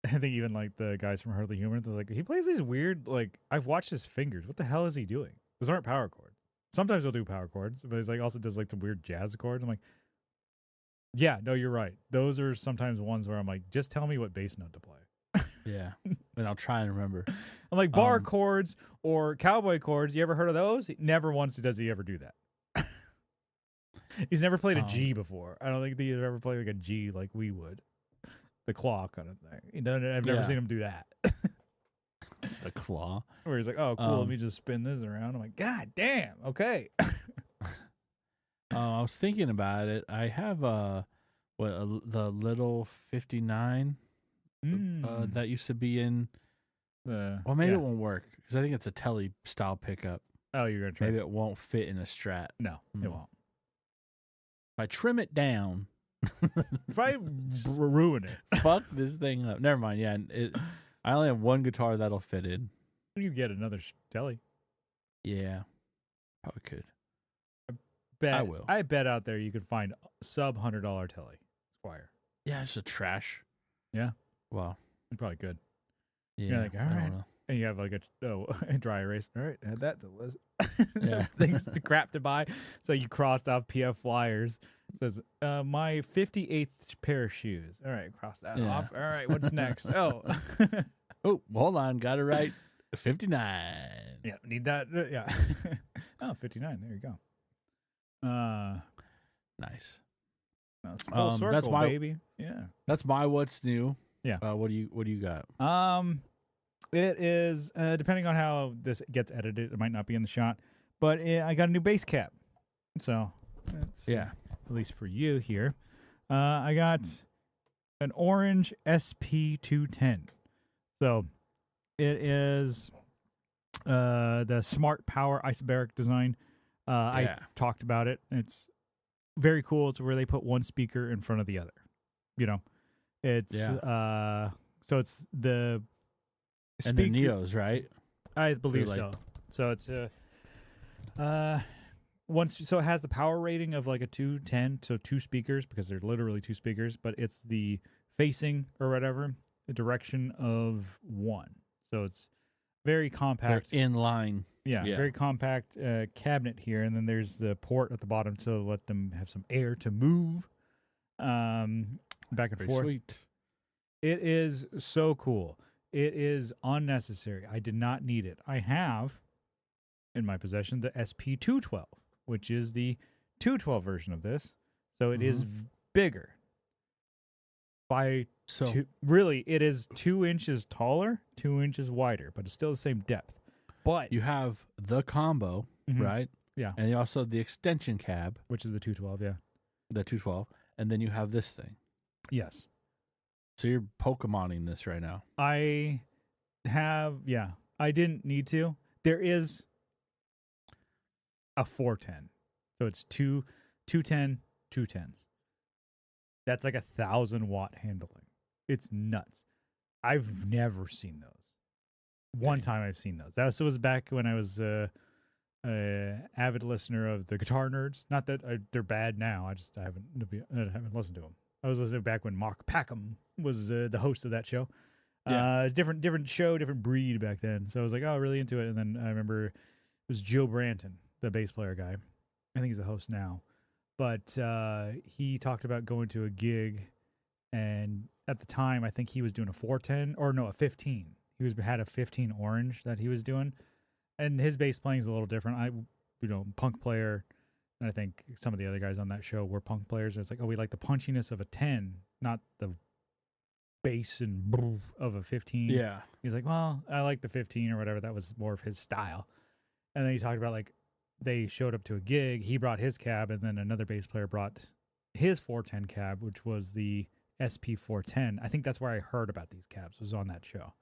I think even like the guys from Hardly Human, they're like, he plays these weird, like, I've watched his fingers. What the hell is he doing? Those aren't power chords. Sometimes he'll do power chords, but he's like also does like some weird jazz chords. I'm like, yeah, no, you're right. Those are sometimes ones where I'm like, just tell me what bass note to play. Yeah, and I'll try and remember. I'm like, bar chords or cowboy chords. You ever heard of those? Never once does he ever do that. He's never played a G before. I don't think he's ever played like a G like we would. The claw kind of thing. I've never seen him do that. The claw? Where he's like, oh, cool, let me just spin this around. I'm like, God damn, okay. I was thinking about it. I have the little 59 that used to be in. Maybe it won't work because I think it's a Telly style pickup. Oh, you're gonna try. Maybe it won't fit in a Strat. No, it won't. If I trim it down, if I ruin it, fuck this thing up. Never mind. Yeah, I only have one guitar that'll fit in. You get another Telly. Yeah, probably could. I will. I bet out there you could find sub $100 Telly Squire. Yeah, it's a trash. Yeah. Well, you probably could. Yeah. You're like, all right. And you have like a dry erase. All right, add that to the list. Yeah. Things to crap to buy. So you crossed off PF Flyers. It says, my 58th pair of shoes. All right, cross that off. All right, what's next? Oh, hold on. Got it right. 59. Yeah, need that. Yeah. 59. There you go. Nice. Full circle, that's my baby. Yeah. That's my what's new. Yeah. What do you got? It is depending on how this gets edited, it might not be in the shot, but I got a new bass cap. So that's at least for you here. I got an orange SP210. So it is the Smart Power isobaric design. I talked about it. It's very cool. It's where they put one speaker in front of the other. It's so it's the and the Neos, right? I believe so. So it's so it has the power rating of like a 210, so two speakers because they're literally two speakers, but it's the facing or whatever the direction of one. So it's very compact. They're in line. Yeah, very compact cabinet here, and then there's the port at the bottom to let them have some air to move back and forth. Sweet. It is so cool. It is unnecessary. I did not need it. I have in my possession the SP212, which is the 212 version of this. So it is bigger. Really, it is 2 inches taller, 2 inches wider, but it's still the same depth. But you have the combo, right? Yeah. And you also have the extension cab, which is the 212, yeah. The 212. And then you have this thing. Yes. So you're Pokemoning this right now. I have, I didn't need to. There is a 410. So it's 210, 210s. That's like 1,000 watt handling. It's nuts. I've never seen those. One time I've seen those. That was back when I was a avid listener of the Guitar Nerds. Not that they're bad now. I haven't listened to them. I was listening back when Mark Packham was the host of that show. Yeah. Different show, different breed back then. So I was like, oh, really into it. And then I remember it was Joe Branton, the bass player guy. I think he's the host now. But he talked about going to a gig, and at the time, I think he was doing a 410, or no, a 15. He had a 15 orange that he was doing, and his bass playing is a little different. Punk player, and I think some of the other guys on that show were punk players. And it's like, oh, we like the punchiness of a 10, not the bass and of a 15. Yeah. He's like, well, I like the 15 or whatever. That was more of his style. And then he talked about like, they showed up to a gig. He brought his cab, and then another bass player brought his 410 cab, which was the SP 410. I think that's where I heard about these cabs. Was on that show.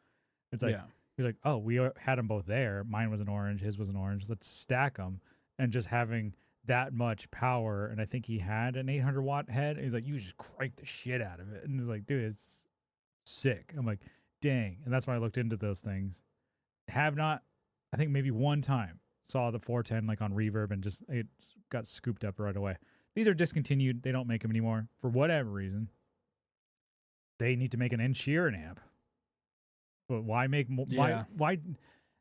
It's like he's like, oh, we had them both there. Mine was an orange, his was an orange. Let's stack them, and just having that much power. And I think he had an 800 watt head. And he's like, you just crank the shit out of it. And he's like, dude, it's sick. I'm like, dang. And that's why I looked into those things. Have not, I think maybe one time. Saw the 410 like on Reverb and just it got scooped up right away. These are discontinued. They don't make them anymore for whatever reason. They need to make an Ed Sheeran amp. But why make why?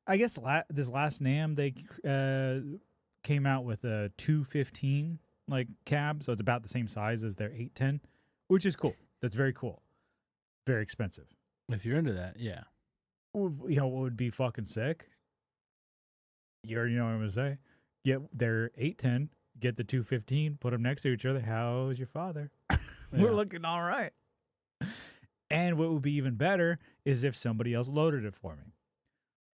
I guess this last NAMM they came out with a 215 like cab, so it's about the same size as their 810, which is cool. That's very cool. Very expensive. If you're into that, yeah. You know what would be fucking sick? You already know what I'm going to say. Get their 810, get the 215, put them next to each other. How's your father? We're looking all right. And what would be even better is if somebody else loaded it for me.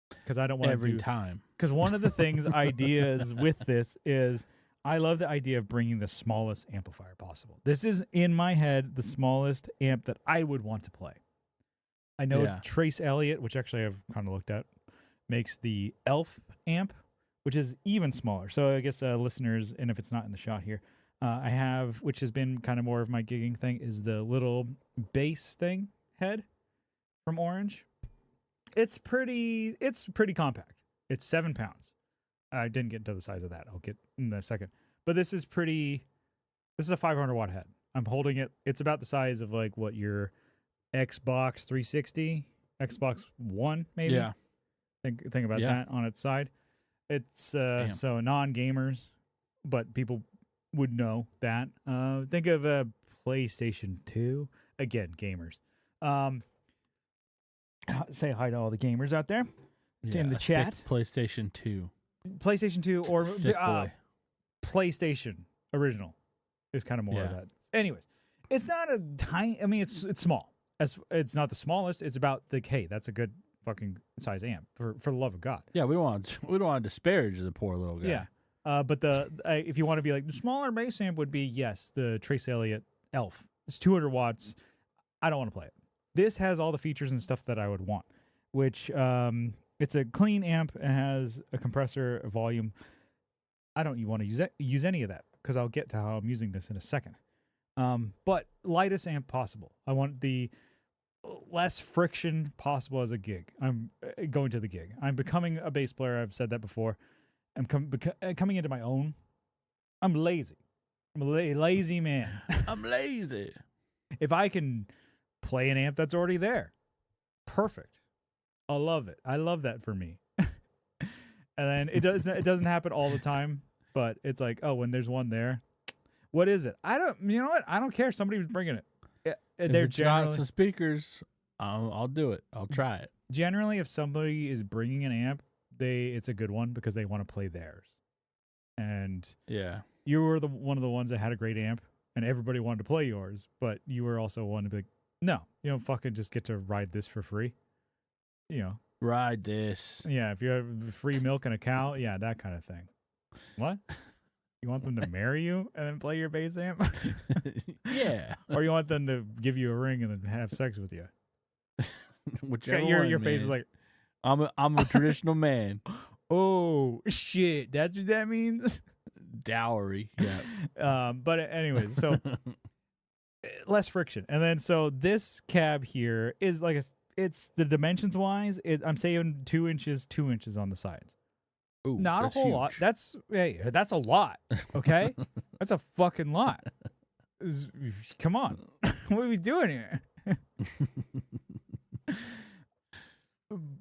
Because I don't want every time. Because one of the ideas with this is I love the idea of bringing the smallest amplifier possible. This is, in my head, the smallest amp that I would want to play. I know Trace Elliott, which actually I've kind of looked at, makes the Elf amp, which is even smaller. So I guess listeners, and if it's not in the shot here, I have, which has been kind of more of my gigging thing, is the little bass thing head from Orange. It's pretty compact. It's 7 pounds. I didn't get into the size of that. I'll get in a second. But this is a 500 watt head. I'm holding it. It's about the size of like what your Xbox 360, Xbox One, maybe. Yeah. Think about that on its side. It's so non-gamers, but people would know that. Think of a PlayStation 2. Again, gamers. Say hi to all the gamers out there in the chat. PlayStation 2. PlayStation 2 or PlayStation original is kind of more of that. Anyways, it's not a tiny. I mean, it's small. It's not the smallest. It's about that's a good fucking size amp for the love of God. Yeah, we don't want to disparage the poor little guy. Yeah, but if you want to be like the smaller bass amp would be the Trace Elliott Elf. It's 200 watts. I don't want to play it. This has all the features and stuff that I would want, which it's a clean amp. It has a compressor, a volume. I don't want to use any of that because I'll get to how I'm using this in a second. But lightest amp possible. I want the less friction possible as a gig. I'm going to the gig. I'm becoming a bass player. I've said that before. I'm coming into my own. I'm lazy. I'm a lazy man. I'm lazy. If I can play an amp that's already there, perfect. I love it. I love that for me. And then it doesn't happen all the time, but it's like, oh, when there's one there, what is it? You know what? I don't care. Somebody was bringing it. They're got some speakers. I'll do it. I'll try it. Generally, if somebody is bringing an amp, it's a good one because they want to play theirs. And you were one of the ones that had a great amp, and everybody wanted to play yours. But you were also one to be like, no, you don't fucking just get to ride this for free. You know, ride this. Yeah, if you have free milk and a cow, that kind of thing. What? You want them to marry you and then play your bass amp? Yeah. Or you want them to give you a ring and then have sex with you? Whichever your face is like, I'm a traditional man. Oh shit, that's what that means. Dowry. Yeah. But anyways, so less friction, and then so this cab here is like it's the dimensions wise. I'm saying 2 inches on the sides. Ooh, not a whole huge. lot. That's a lot. Okay, that's a fucking lot. Come on, what are we doing here?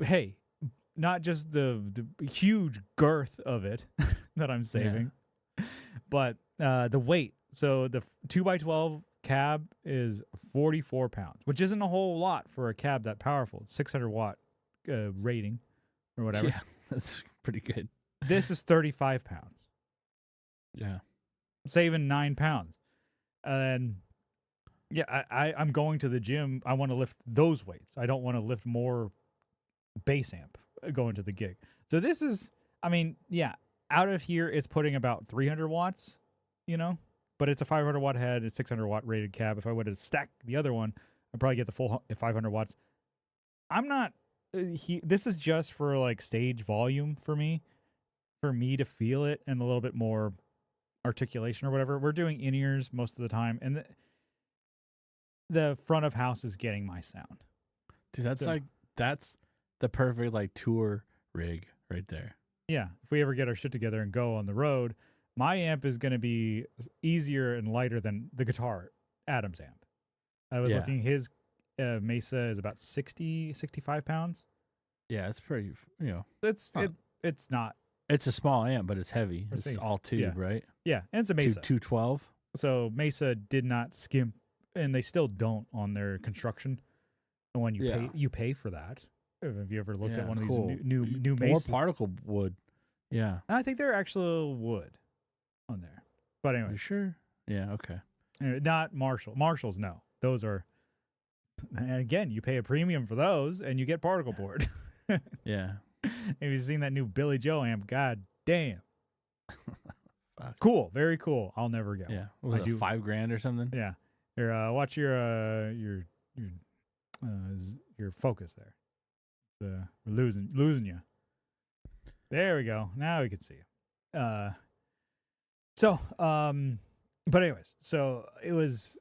Hey, not just the huge girth of it that I'm saving, but the weight. So the 2x12 cab is 44 pounds, which isn't a whole lot for a cab that powerful. It's 600 watt rating or whatever. Yeah, that's pretty good. This is 35 pounds. Yeah. Saving 9 pounds. And yeah, I'm going to the gym. I want to lift those weights. I don't want to lift more bass amp going to the gig. So this is, I mean, yeah, out of here, it's putting about 300 watts, but it's a 500 watt head, it's 600 watt rated cab. If I would have stacked the other one, I'd probably get the full 500 watts. I'm not, this is just for like stage volume for me to feel it and a little bit more articulation or whatever. We're doing in-ears most of the time, and the front of house is getting my sound. Dude, that's the perfect like tour rig right there. Yeah, if we ever get our shit together and go on the road, my amp is going to be easier and lighter than the guitar Adam's amp. I was looking, his Mesa is about 65 pounds. Yeah, it's pretty, It's not. It's a small amp, but it's heavy. It's all tube, right? Yeah, and it's a Mesa. 212. So Mesa did not skimp, and they still don't on their construction. And when you pay for that. Have you ever looked at one of these new Mesa? More particle wood. Yeah. I think they're actual wood on there. But anyway. You sure? Yeah, okay. Not Marshall. Marshalls, no. Those are, and again, you pay a premium for those, and you get particle board. Yeah. Have you seen that new Billy Joe amp? God damn. Cool. Very cool. I'll never go. Yeah. Was it $5,000 or something? Yeah. Here, watch your focus there. We're losing you. There we go. Now we can see you. But anyways, so it was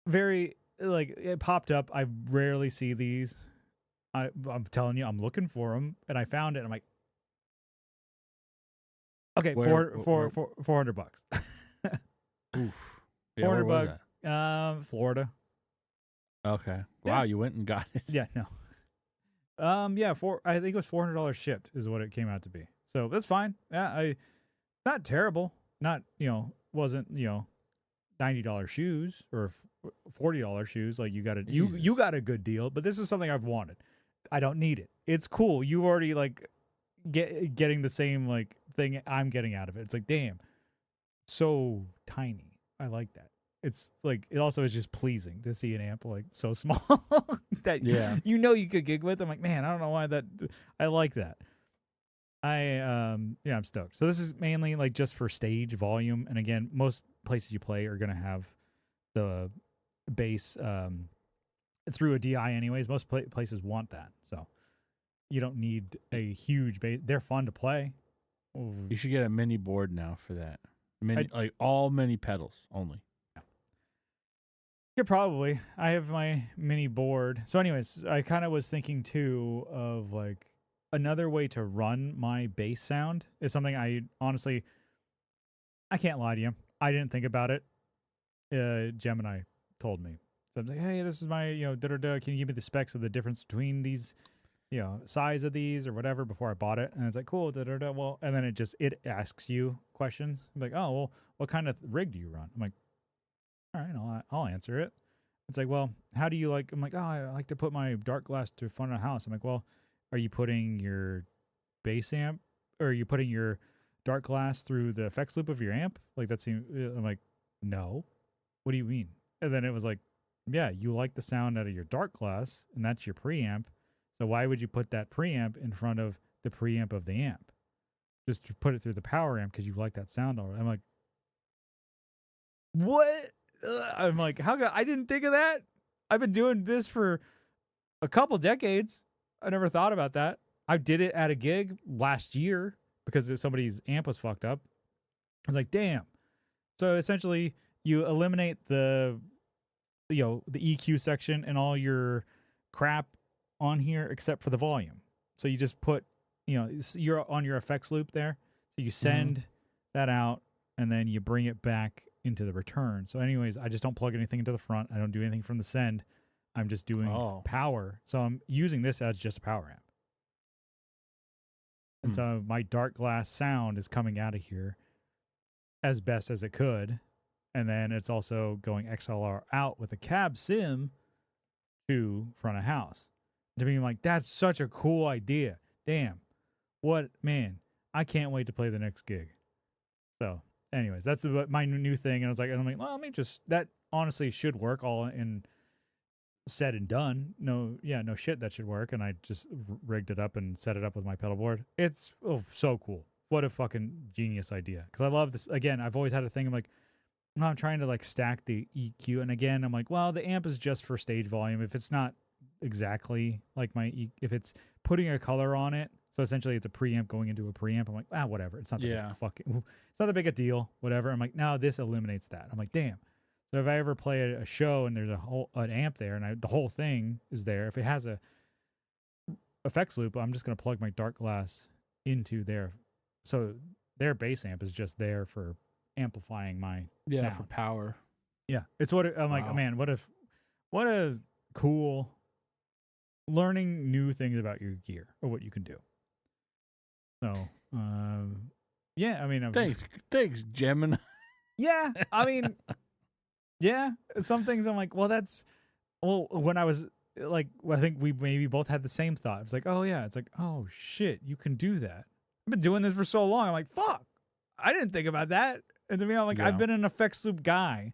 very like it popped up. I rarely see these. I'm telling you, I'm looking for them, and I found it. I'm like, okay, $400. Oof. Yeah, $400. Florida. Okay. Wow, you went and got it. Yeah, no. I think it was $400 shipped is what it came out to be. So that's fine. Yeah, not terrible. Not, wasn't, $90 shoes or $40 shoes. Like you got a good deal, but this is something I've wanted. I don't need it. It's cool. You already like getting the same like thing I'm getting out of it. It's like, damn, so tiny. I like that. It's like it also is just pleasing to see an amp like so small that you could gig with. I'm like, man, I don't know why I like that. I'm stoked. So this is mainly like just for stage volume, and again, most places you play are gonna have the bass through a DI anyways. Most places want that, so you don't need a huge bass. They're fun to play. You should get a mini board now for that. Like all mini pedals only. Yeah, probably. I have my mini board. So anyways, I kind of was thinking too of like another way to run my bass sound is something I can't lie to you. I didn't think about it. Gemini told me. So I'm like, hey, this is my, can you give me the specs of the difference between these, size of these or whatever before I bought it? And it's like, cool, well, and then it asks you questions. I'm like, oh, well, what kind of rig do you run? I'm like, all right, I'll answer it. It's like, well, how do you like? I'm like, oh, I like to put my dark glass to front of the house. I'm like, well, are you putting your bass amp or are you putting your dark glass through the effects loop of your amp? Like that seems. I'm like, no. What do you mean? And then it was like, yeah, you like the sound out of your dark glass, and that's your preamp. So why would you put that preamp in front of the preamp of the amp? Just to put it through the power amp because you like that sound already. I'm like, what? I'm like, I didn't think of that. I've been doing this for a couple decades. I never thought about that. I did it at a gig last year because somebody's amp was fucked up. I was like, damn. So essentially, you eliminate the EQ section and all your crap on here except for the volume. So you just put, you're on your effects loop there. So you send that out and then you bring it back into the return. So anyways, I just don't plug anything into the front. I don't do anything from the send. I'm just doing power. So I'm using this as just a power amp. And so my dark glass sound is coming out of here as best as it could. And then it's also going XLR out with a cab sim to front of house. To me, I'm like, that's such a cool idea. Damn. I can't wait to play the next gig. So anyways, that's my new thing. And I was like, well, let me just, that honestly should work all in said and done. No shit, that should work. And I just rigged it up and set it up with my pedal board. It's so cool. What a fucking genius idea. Because I love this. Again, I've always had a thing. I'm like, I'm trying to like stack the EQ. And again, I'm like, well, the amp is just for stage volume. If it's not exactly like if it's putting a color on it, so essentially it's a preamp going into a preamp, I'm like, whatever. It's not it's not that big a deal, whatever. I'm like, no, this eliminates that. I'm like, damn. So if I ever play a show and there's an amp there and the whole thing is there, if it has a effects loop, I'm just going to plug my dark glass into there. So their bass amp is just there for amplifying my sound. For power. Yeah. It's I'm like, man, what a cool learning new things about your gear or what you can do. So, yeah, I mean, thanks, Gemini. Yeah, I mean, yeah, some things I'm like, when I was like, I think we maybe both had the same thought. It's like, oh yeah, it's like, oh shit, you can do that. I've been doing this for so long. I'm like, fuck, I didn't think about that. And to me, I'm like, I've been an effects loop guy,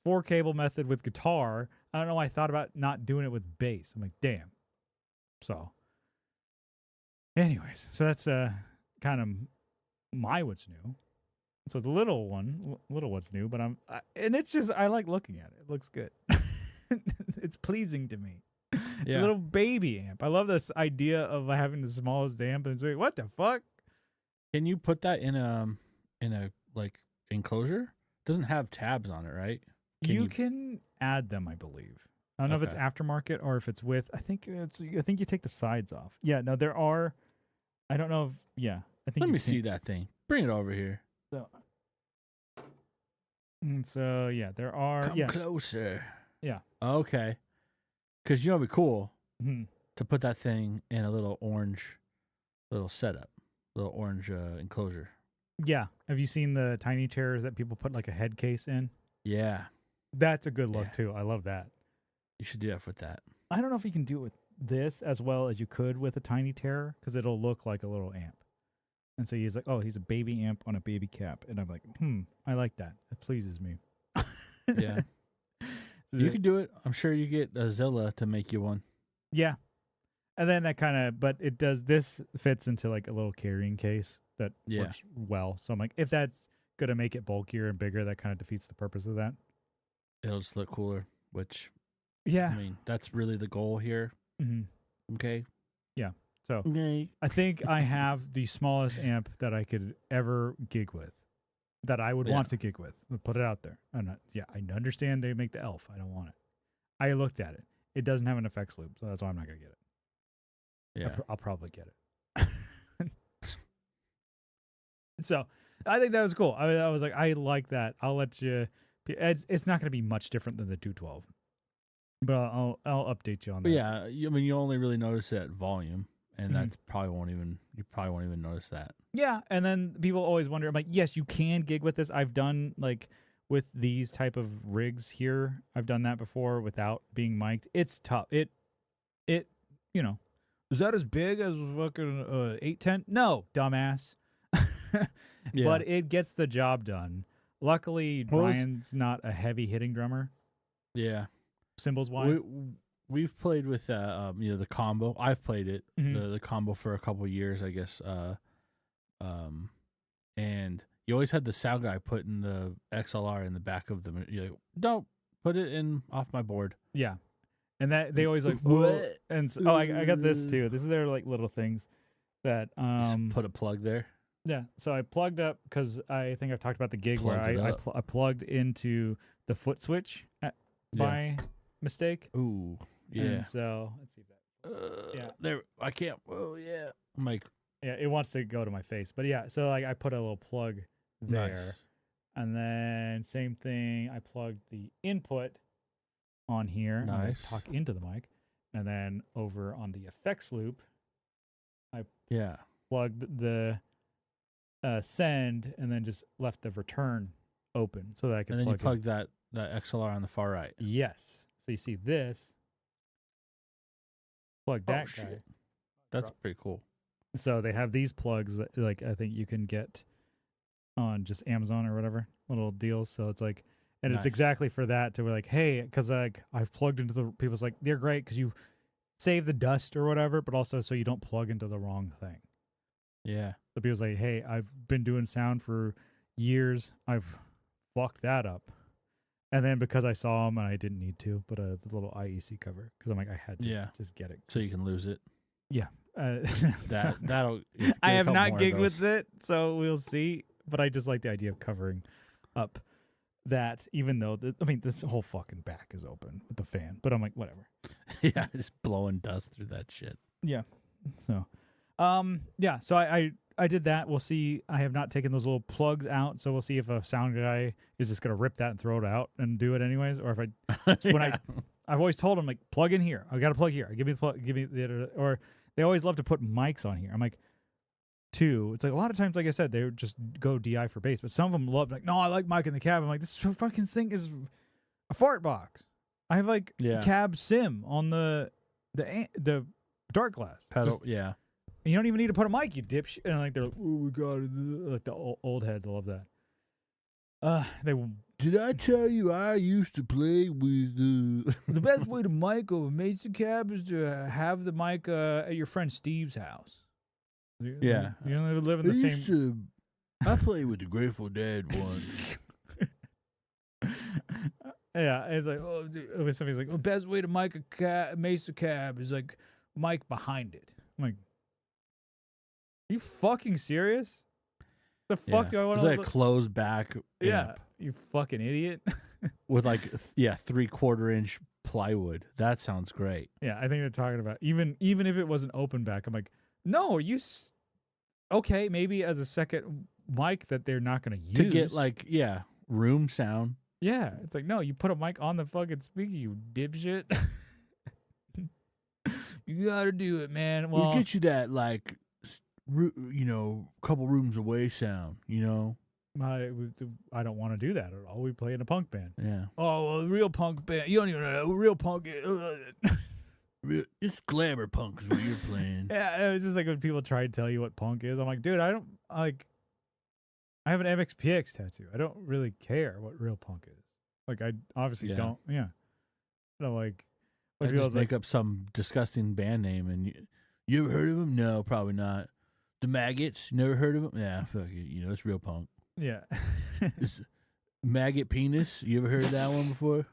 4-cable method with guitar. I don't know why I thought about not doing it with bass. I'm like, damn. So, anyways, so that's kind of my what's new. So the little what's new, but and it's just, I like looking at it. It looks good. It's pleasing to me. Yeah. The little baby amp. I love this idea of having the smallest amp and say, what the fuck? Can you put that in a like enclosure? It doesn't have tabs on it, right? You can add them, I believe. I don't know if it's aftermarket or if it's with. I think you take the sides off. Yeah, no, there are. I don't know if. Yeah, I think. Let me see that thing. Bring it over here. So yeah, there are. Come closer. Yeah. Okay. Because it'd be cool to put that thing in a little orange, setup, little orange enclosure. Yeah. Have you seen the tiny chairs that people put like a head case in? Yeah. That's a good look too. I love that. You should do that with that. I don't know if you can do it with this as well as you could with a tiny terror because it'll look like a little amp. And so he's like, oh, he's a baby amp on a baby cap. And I'm like, I like that. It pleases me. Yeah. You could do it. I'm sure you get a Zilla to make you one. Yeah. And then that kind of, but this fits into like a little carrying case that works well. So I'm like, if that's going to make it bulkier and bigger, that kind of defeats the purpose of that. It'll just look cooler, which, I mean, that's really the goal here. Mm-hmm. Okay. Yeah. So I think I have the smallest amp that I could ever gig with, that I would want to gig with. I'll put it out there. I understand they make the Elf. I don't want it. I looked at it. It doesn't have an effects loop, so that's why I'm not going to get it. Yeah. I'll probably get it. So I think that was cool. I was like, I like that. I'll let you. It's not going to be much different than the 212, but I'll update you on that. But yeah, I mean, you only really notice it at volume. And that's you probably won't even notice that. Yeah, and then people always wonder. I'm like, yes, you can gig with this. I've done like with these type of rigs here. I've done that before without being mic'd. It's tough. It is that as big as fucking 810? No, dumbass. But it gets the job done. Luckily, Brian's not a heavy hitting drummer. Yeah, cymbals wise. We've played with the combo. I've played it the combo for a couple years, I guess. And you always had the sound guy putting the XLR in the back of the. You're like, don't put it in off my board. Yeah, and that they always like what? And so, I got this too. This is their like little things. that Just put a plug there. Yeah, so I plugged up because I think I've talked about the gig where I plugged into the foot switch by mistake. Ooh, yeah. And so let's see that. There. I can't. Oh, yeah. I'm like, yeah, it wants to go to my face, but yeah. So like I put a little plug there, nice. And then same thing. I plugged the input on here. Nice. Talk into the mic, and then over on the effects loop, I plugged the send, and then just left the return open so that I could. And then you plug that XLR on the far right. Yes. So you see this. Plug that guy. Shit. That's pretty cool. So they have these plugs that, like, I think you can get on just Amazon or whatever, little deals. So it's like, and it's exactly for that, to be like, hey, because like I've plugged into the people's, like, they're great because you save the dust or whatever, but also so you don't plug into the wrong thing. Yeah. So people's like, hey, I've been doing sound for years. I've fucked that up. And then because I saw them and I didn't need to, but the little IEC cover, because I'm like, I had to just get it. So you can lose it. Yeah. That'll. I have not gigged with it, so we'll see. But I just like the idea of covering up that, even though this whole fucking back is open with the fan. But I'm like, whatever. Yeah, just blowing dust through that shit. Yeah. So, So I did that. We'll see. I have not taken those little plugs out, so we'll see if a sound guy is just gonna rip that and throw it out and do it anyways, or if I've always told him, like, plug in here. I got to plug here. Give me the plug. Give me the or. They always love to put mics on here. I'm like, it's like a lot of times, like I said, they would just go DI for bass, but some of them love, like, no, I like mic in the cab. I'm like, this fucking thing is a fart box. I have like cab sim on the dark glass pedal. You don't even need to put a mic, you dipshit. And like they're like, oh, we got it. Like the old heads love that. Did I tell you I used to play with the best way to mic over Mesa Cab is to have the mic at your friend Steve's house. Yeah. You don't live in the same. I played with the Grateful Dead once. Yeah, it's like, somebody's like, best way to mic a Mesa Cab is like mic behind it. I'm like, are you fucking serious? The fuck do I want to? It's like a closed back amp. You fucking idiot. With like 3/4 inch plywood. That sounds great. Yeah, I think they're talking about even if it was an open back. I'm like, no, okay, maybe as a second mic that they're not going to use to get like room sound. Yeah, it's like, no, you put a mic on the fucking speaker, you dipshit. You got to do it, man. Well, we'll get you that like couple rooms away sound, I don't want to do that at all. We play in a punk band. Yeah. Oh, well, real punk band. You don't even know what real punk is. It's glamour punk is what you're playing. Yeah, it's just like when people try to tell you what punk is. I'm like, dude, I have an MXPX tattoo. I don't really care what real punk is. Like, I obviously don't. Yeah. Like, I just make up some disgusting band name, and you ever heard of them? No, probably not. The Maggots, never heard of them? Yeah, fuck it. It's real punk. Yeah. It's Maggot Penis. You ever heard of that one before?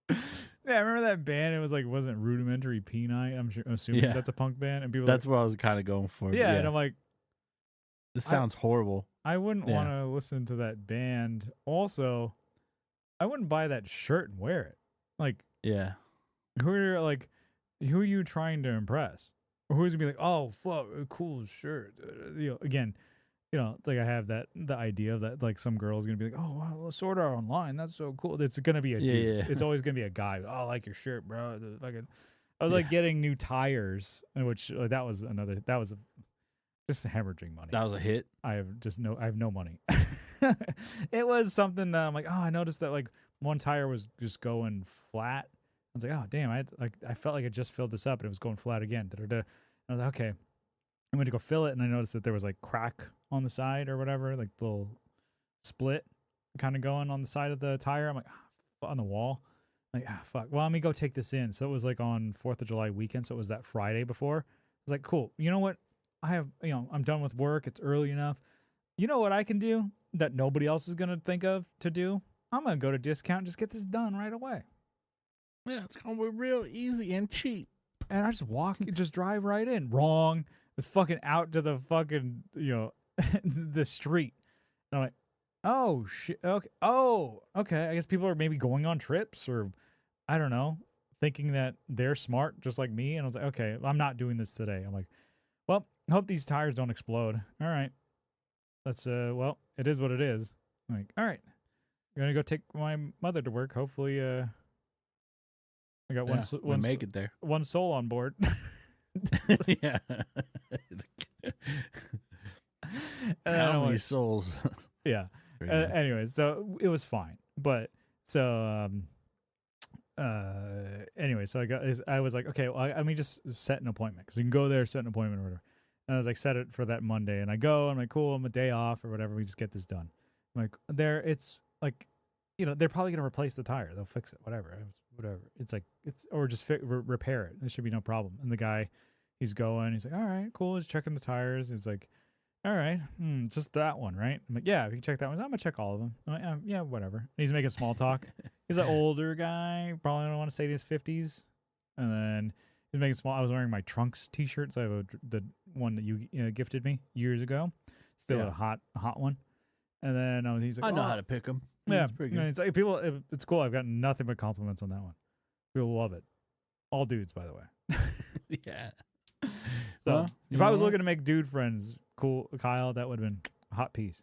Yeah, I remember that band. It was like, wasn't Rudimentary Peni? I'm assuming that's a punk band, and people. That's what I was kind of going for. Yeah, and I'm like, this sounds horrible. I wouldn't want to listen to that band. Also, I wouldn't buy that shirt and wear it. Like, who are you trying to impress? Or who's gonna be like, oh fuck, a cool shirt? Again, it's like I have the idea of that, like, some girl's gonna be like, oh wow, let's sort out online. That's so cool. It's gonna be a dude. Yeah. It's always gonna be a guy. Oh, I like your shirt, bro. I was like getting new tires, which that was just hemorrhaging money. That was a hit. I have no money. It was something that I'm like, oh, I noticed that like one tire was just going flat. I was like, oh damn, I felt like I just filled this up and it was going flat again. And I was like, okay. I went to go fill it and I noticed that there was like crack on the side or whatever, like the little split kind of going on the side of the tire. I'm like, on the wall. I'm like, fuck. Well, let me go take this in. So it was like on 4th of July weekend. So it was that Friday before. I was like, cool. You know what? I'm done with work. It's early enough. You know what I can do that nobody else is going to think of to do? I'm going to go to discount and just get this done right away. Yeah, it's going to be real easy and cheap. and I just drive right in. Wrong. It's fucking out to the fucking, the street. And I'm like, oh, shit. Okay. Oh, okay. I guess people are maybe going on trips or I don't know, thinking that they're smart just like me. And I was like, okay, I'm not doing this today. I'm like, well, I hope these tires don't explode. All right. That's, well, it is what it is. I'm like, all right. I'm going to go take my mother to work. Hopefully, I got one make it there. One soul on board. Yeah. How many souls? Yeah. Anyway, so it was fine. But so anyway, so I was like, okay, well, let me just set an appointment because you can go there, set an appointment or whatever. And I was like, set it for that Monday, and I go. I'm like, cool, I'm a day off or whatever. We just get this done. I'm like, it's like, they're probably gonna replace the tire. They'll fix it, whatever. It's like or just repair it. There should be no problem. And the guy, he's going. He's like, all right, cool. He's checking the tires. He's like, all right, just that one, right? I'm like, yeah, if you can check that one, I'm gonna check all of them. I'm like, yeah, whatever. And he's making small talk. He's an older guy, probably don't want to say in his 50s. And then he's making small. I was wearing my Trunks T-shirt, so I have the one that you gifted me years ago, still a hot one. And then he's like, I know how to pick them. Yeah, it's like people. It's cool. I've got nothing but compliments on that one. People love it. All dudes, by the way. Yeah. So if I was looking to make dude friends, cool, Kyle, that would have been a hot piece.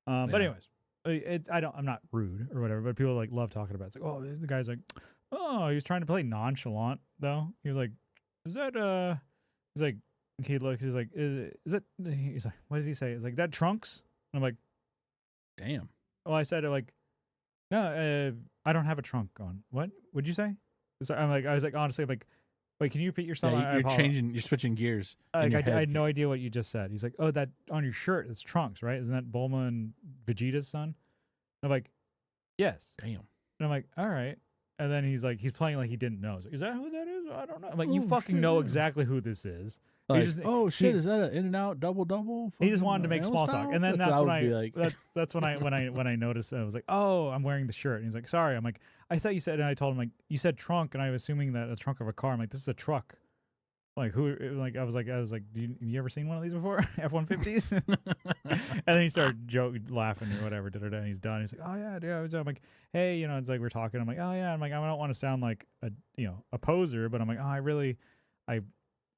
But anyways, I'm not rude or whatever, but people like love talking about it. It's like, oh, the guy's like, oh, he was trying to play nonchalant though. He was like, is that he's like, he looks, he's like, is that? He's like, what does he say? It's like that Trunks. And I'm like, damn. Well, I said like, no, I don't have a trunk on. What would you say? So I was like, honestly, I'm like, wait, can you repeat yourself? Yeah, you're switching gears. I had no idea what you just said. He's like, oh, that on your shirt, it's Trunks, right? Isn't that Bulma and Vegeta's son? I'm like, yes. Damn. And I'm like, all right. And then he's like, he's playing like he didn't know. Like, is that who that is? I don't know. I'm like, you fucking know exactly who this is. Like, is that an In-N-Out double? He just wanted to make small talk, and then that's when I noticed. I was like, oh, I'm wearing the shirt. And he's like, sorry. I'm like, I thought you said, and I told him like, you said trunk, and I was assuming that a trunk of a car. I'm like, this is a truck. Like who? Like I was like, have you ever seen one of these before? F-150s? And then he started laughing or whatever. And he's done. He's like, oh yeah. I'm like, hey, it's like we're talking. I'm like, oh yeah. I'm like, I don't want to sound like a poser, but I'm like, oh, I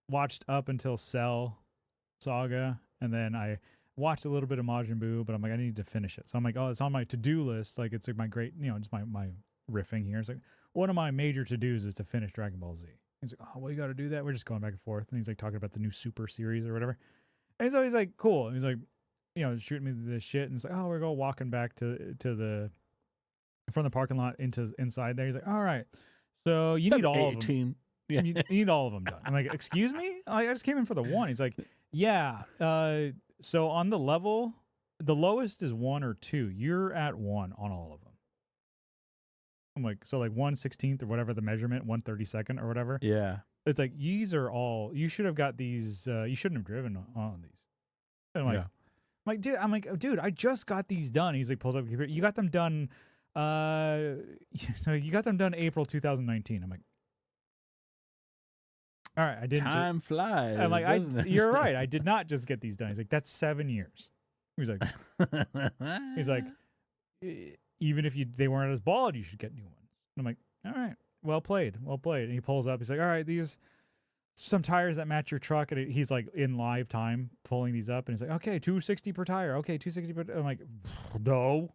watched up until Cell Saga, and then I watched a little bit of Majin Buu, but I'm like, I need to finish it. So I'm like, oh, it's on my to-do list. Like it's like my great, just my riffing here. It's like one of my major to-dos is to finish Dragon Ball Z. He's like, oh, well, you got to do that. We're just going back and forth. And he's like talking about the new Super series or whatever. And so he's like, cool. And he's like, shooting me this shit. And it's like, oh, we're going walking back to the from the parking lot inside there. He's like, all right. So you need all of them. Yeah. You need all of them done. I'm like, excuse me? I just came in for the one. He's like, yeah. So on the level, the lowest is 1 or 2. You're at 1 on all of them. I'm like, so like 1/16 or whatever the measurement, 1/32 or whatever. Yeah. It's like, these are all, you should have got these, you shouldn't have driven on these. And I'm like, dude, I just got these done. He's like, pulls up, you got them done, so you got them done April 2019. I'm like, all right, I didn't. Time flies. I'm like, you're right. I did not just get these done. He's like, that's 7 years. He's like, even if they weren't as bald, you should get new ones. And I'm like, all right, well played. And he pulls up. He's like, all right, these some tires that match your truck. And he's like in live time pulling these up. And he's like, okay, 260 per tire. Okay, 260 per. I'm like, no.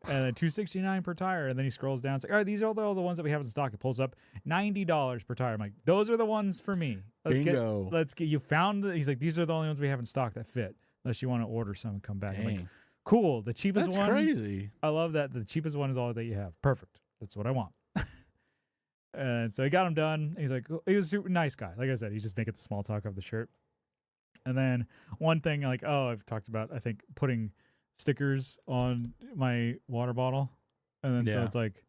And then 269 per tire, and then he scrolls down. It's like, all right, these are all the ones that we have in stock. It pulls up $90 per tire. I'm like, those are the ones for me. Bingo. Let's get you found. He's like, these are the only ones we have in stock that fit. Unless you want to order some and come back. Dang. I'm like, cool. The cheapest one. That's crazy. I love that. The cheapest one is all that you have. Perfect. That's what I want. And so he got him done. He's like, he was a super nice guy. Like I said, he's just making the small talk of the shirt. And then one thing, like, I've talked about, I think, putting stickers on my water bottle. And then so it's like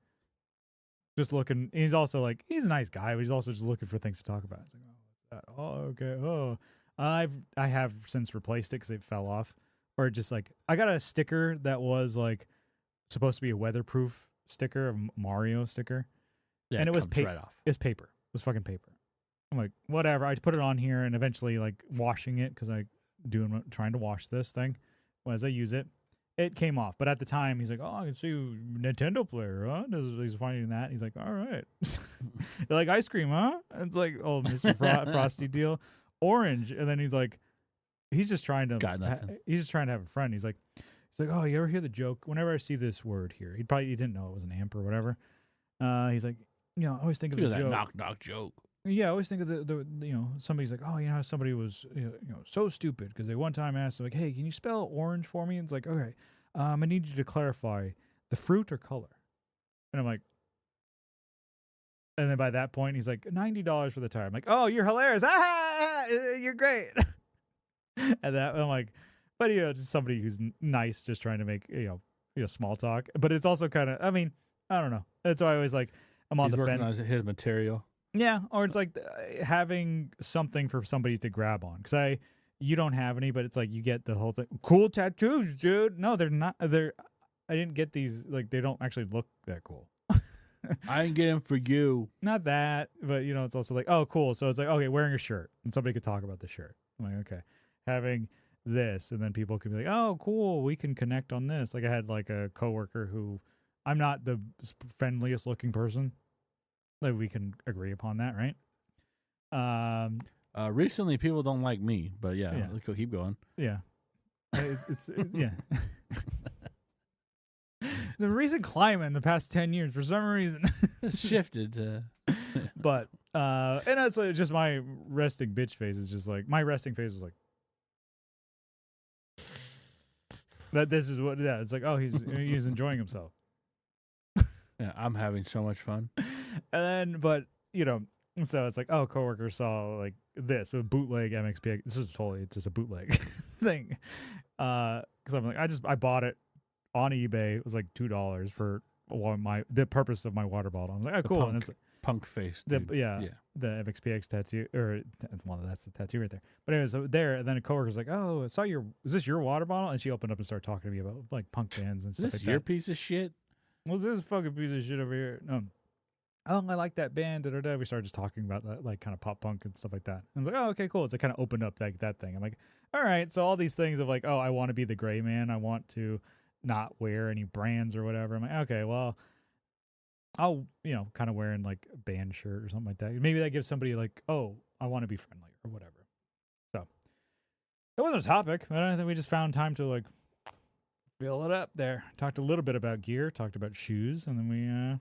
just looking. He's also like, he's a nice guy, but he's also just looking for things to talk about. It's like, oh, what's that? Oh, okay. Oh, I have since replaced it because it fell off. Or just like, I got a sticker that was like supposed to be a weatherproof sticker, a Mario sticker. Yeah, and it was right off. It's paper. It was fucking paper. I'm like, whatever. I put it on here and eventually like washing it because trying to wash this thing as I use it. It came off, but at the time he's like, "Oh, I can see you Nintendo player, huh?" He's finding that. He's like, "All right, you like ice cream, huh?" And it's like, "Oh, Mr. Frosty deal, orange." And then he's like, he's just trying to, he's just trying to have a friend. He's like, "Oh, you ever hear the joke? Whenever I see this word here, he didn't know it was an amp or whatever." He's like, I always think of the joke. Knock joke. Yeah, I always think of the somebody's like, oh, how somebody was so stupid because they one time asked like, hey, can you spell orange for me? And it's like, okay, I need you to clarify the fruit or color. And I'm like, and then by that point he's like $90 for the tire. I'm like, oh, you're hilarious, you're great. And that I'm like, but just somebody who's nice, just trying to make small talk. But it's also kind of, I mean, I don't know. That's why I always like I'm on the fence. He's working on his material. Yeah, or it's like having something for somebody to grab on. Because you don't have any, but it's like you get the whole thing. Cool tattoos, dude. No, they're not. I didn't get these. Like, they don't actually look that cool. I didn't get them for you. Not that, but it's also like, oh, cool. So it's like, okay, wearing a shirt, and somebody could talk about the shirt. I'm like, okay, having this, and then people can be like, oh, cool, we can connect on this. Like, I had like a coworker who, I'm not the friendliest looking person. Like, we can agree upon that, right? Recently, people don't like me, but let's go keep going. Yeah, yeah. The recent climate in the past 10 years, for some reason, it's shifted. But and that's like just my resting bitch face is just like my resting face is like that. This is what. Yeah, it's like, oh, he's enjoying himself. Yeah, I'm having so much fun. And then, but so it's like, oh, coworker saw like this, a bootleg MXPX. This is totally just a bootleg thing. Because I'm like, I bought it on eBay. It was like $2 for the purpose of my water bottle. I was like, oh, cool. And it's punk face. The MXPX tattoo, or that's the tattoo right there. But anyways, so there, and then a coworker's like, oh, is this your water bottle? And she opened up and started talking to me about like punk bands and stuff like that. Is this your piece of shit? What's this fucking piece of shit over here? No. Oh, I like that band. We started just talking about that, like kind of pop punk and stuff like that. And I'm like, oh, okay, cool. It's like kind of opened up like that thing. I'm like, all right. So all these things of like, oh, I want to be the gray man. I want to not wear any brands or whatever. I'm like, okay, well, I'll, kind of wearing like a band shirt or something like that. Maybe that gives somebody like, oh, I want to be friendly or whatever. So it wasn't a topic, but I think we just found time to like fill it up there. Talked a little bit about gear, talked about shoes, and then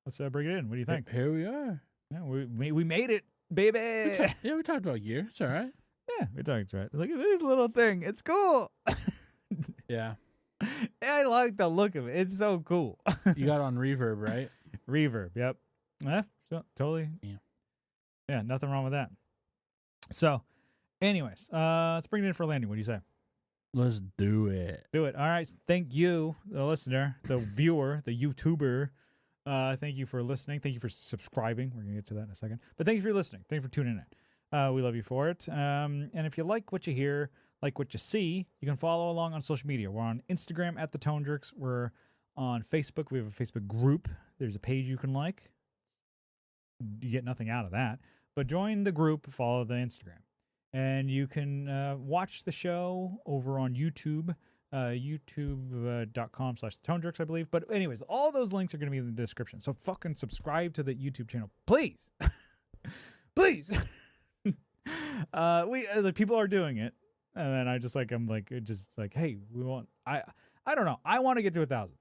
let's bring it in. What do you think? Here we are. Yeah, we made it, baby. We talked about gear. It's all right. Yeah, we talked about it. Look at this little thing. It's cool. Yeah. I like the look of it. It's so cool. You got on reverb, right? Reverb, yep. Yeah, totally. Yeah, nothing wrong with that. So, anyways, let's bring it in for a landing. What do you say? Let's do it. Do it. All right. Thank you, the listener, the viewer, the YouTuber. Thank you for listening. Thank you for subscribing. We're going to get to that in a second. But thank you for listening. Thank you for tuning in. We love you for it. And if you like what you hear, like what you see, you can follow along on social media. We're on Instagram at The Tone Jerks. We're on Facebook. We have a Facebook group. There's a page you can like. You get nothing out of that. But join the group, follow the Instagram. And you can watch the show over on YouTube, youtube.com/TheToneJerks, I believe. But anyways, all those links are going to be in the description. So fucking subscribe to the YouTube channel, please. Please. People are doing it. And then I'm like, hey, we want, I don't know. I want to get to 1,000.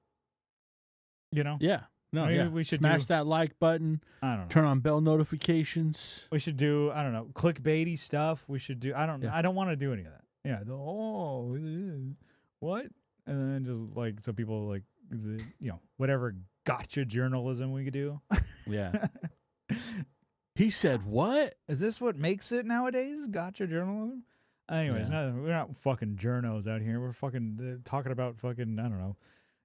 Yeah. No, maybe we should smash that like button. I don't know. Turn on bell notifications. We should do, I don't know, clickbaity stuff. We should do, I don't want to do any of that. Yeah. What? And then just like, so people like, whatever gotcha journalism we could do. Yeah. He said, what? Is this what makes it nowadays? Gotcha journalism? Anyways, we're not fucking journos out here. We're fucking talking about fucking, I don't know,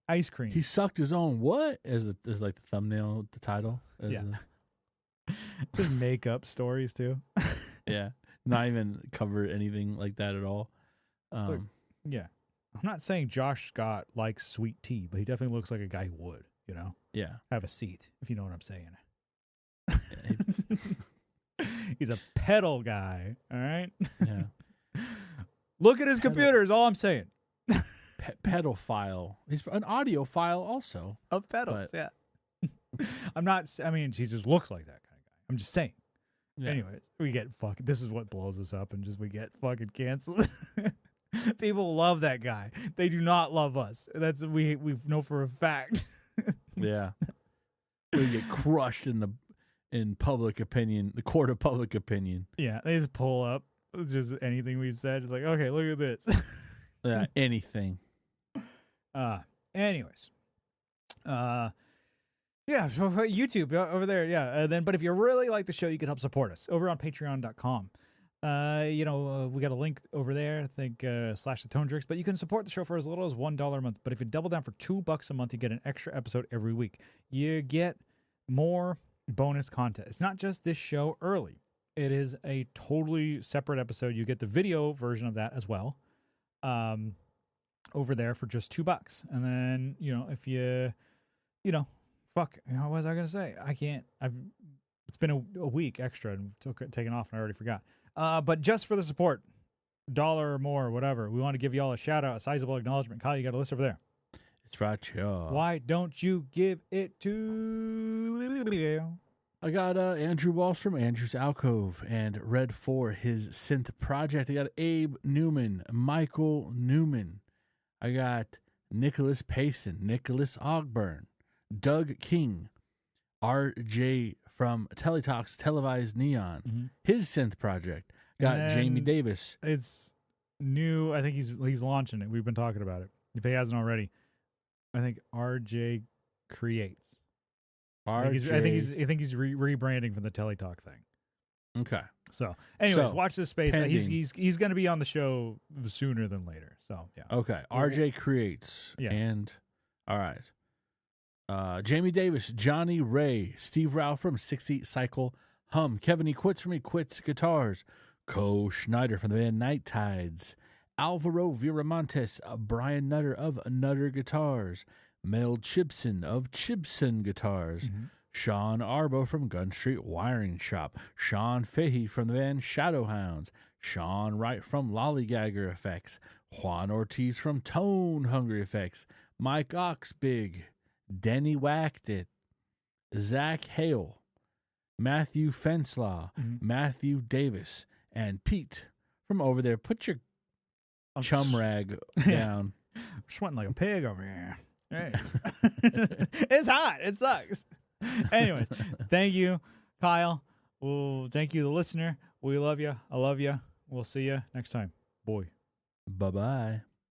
ice cream. He sucked his own what? As like the thumbnail, the title. Just make up stories too. Yeah. Not even cover anything like that at all. Look, yeah. I'm not saying Josh Scott likes sweet tea, but he definitely looks like a guy who would, Yeah. have a seat, if you know what I'm saying. He's a pedal guy. All right. Yeah. Look at his computer is all I'm saying. Pedal file. He's an audio file also. Of pedals, yeah. I'm not, I mean, he just looks like that kind of guy. I'm just saying. Yeah. Anyways, we get fucking, this is what blows us up and just we get fucking canceled. People love that guy. They do not love us. That's, we know for a fact. Yeah. We get crushed in public opinion, the court of public opinion. Yeah, they just pull up just anything we've said. It's like, okay, look at this. Yeah, anything. Anyways. Yeah, so YouTube over there, yeah. But if you really like the show, you can help support us over on patreon.com. We got a link over there, I think, / the Tone Jerks, but you can support the show for as little as $1 a month. But if you double down for $2 a month, you get an extra episode every week. You get more bonus content. It's not just this show early. It is a totally separate episode. You get the video version of that as well. Over there for just $2. And then, if you, what was I going to say? It's been a week extra and taken off and I already forgot. But just for the support, $1 or more, whatever, we want to give you all a shout out, a sizable acknowledgement. Kyle, you got a list over there. It's right here. Why don't you give it to... I got Andrew Walsh from Andrew's Alcove and Red for his synth project. I got Abe Newman, Michael Newman. I got Nicholas Payson, Nicholas Ogburn, Doug King, RJ from Teletalks Televised Neon, his synth project. Got Jamie Davis. It's new. I think he's launching it. We've been talking about it. If he hasn't already, I think RJ Creates. I think he's rebranding from the Teletalk thing. Okay. So, anyways, watch this space. He's going to be on the show sooner than later. So, yeah. Okay. RJ Creates. Yeah. And all right. Jamie Davis, Johnny Ray, Steve Rao from 60 Cycle Hum, Kevin E. Quits from Quits Guitars, Co Schneider from the band Night Tides, Alvaro Viramontes, Brian Nutter of Nutter Guitars, Mel Chibson of Chibson Guitars, Sean Arbo from Gun Street Wiring Shop, Sean Fahey from the band Shadowhounds, Sean Wright from Lollygagger Effects, Juan Ortiz from Tone Hungry Effects, Mike Oxbig, Denny Whacked It, Zach Hale, Matthew Fenslaw, Matthew Davis, and Pete from over there. Put your chum rag down. I'm sweating like a pig over here. Hey. It's hot. It sucks. Anyways, thank you, Kyle. Well, thank you, the listener. We love you. I love you. We'll see you next time. Boy. Bye-bye.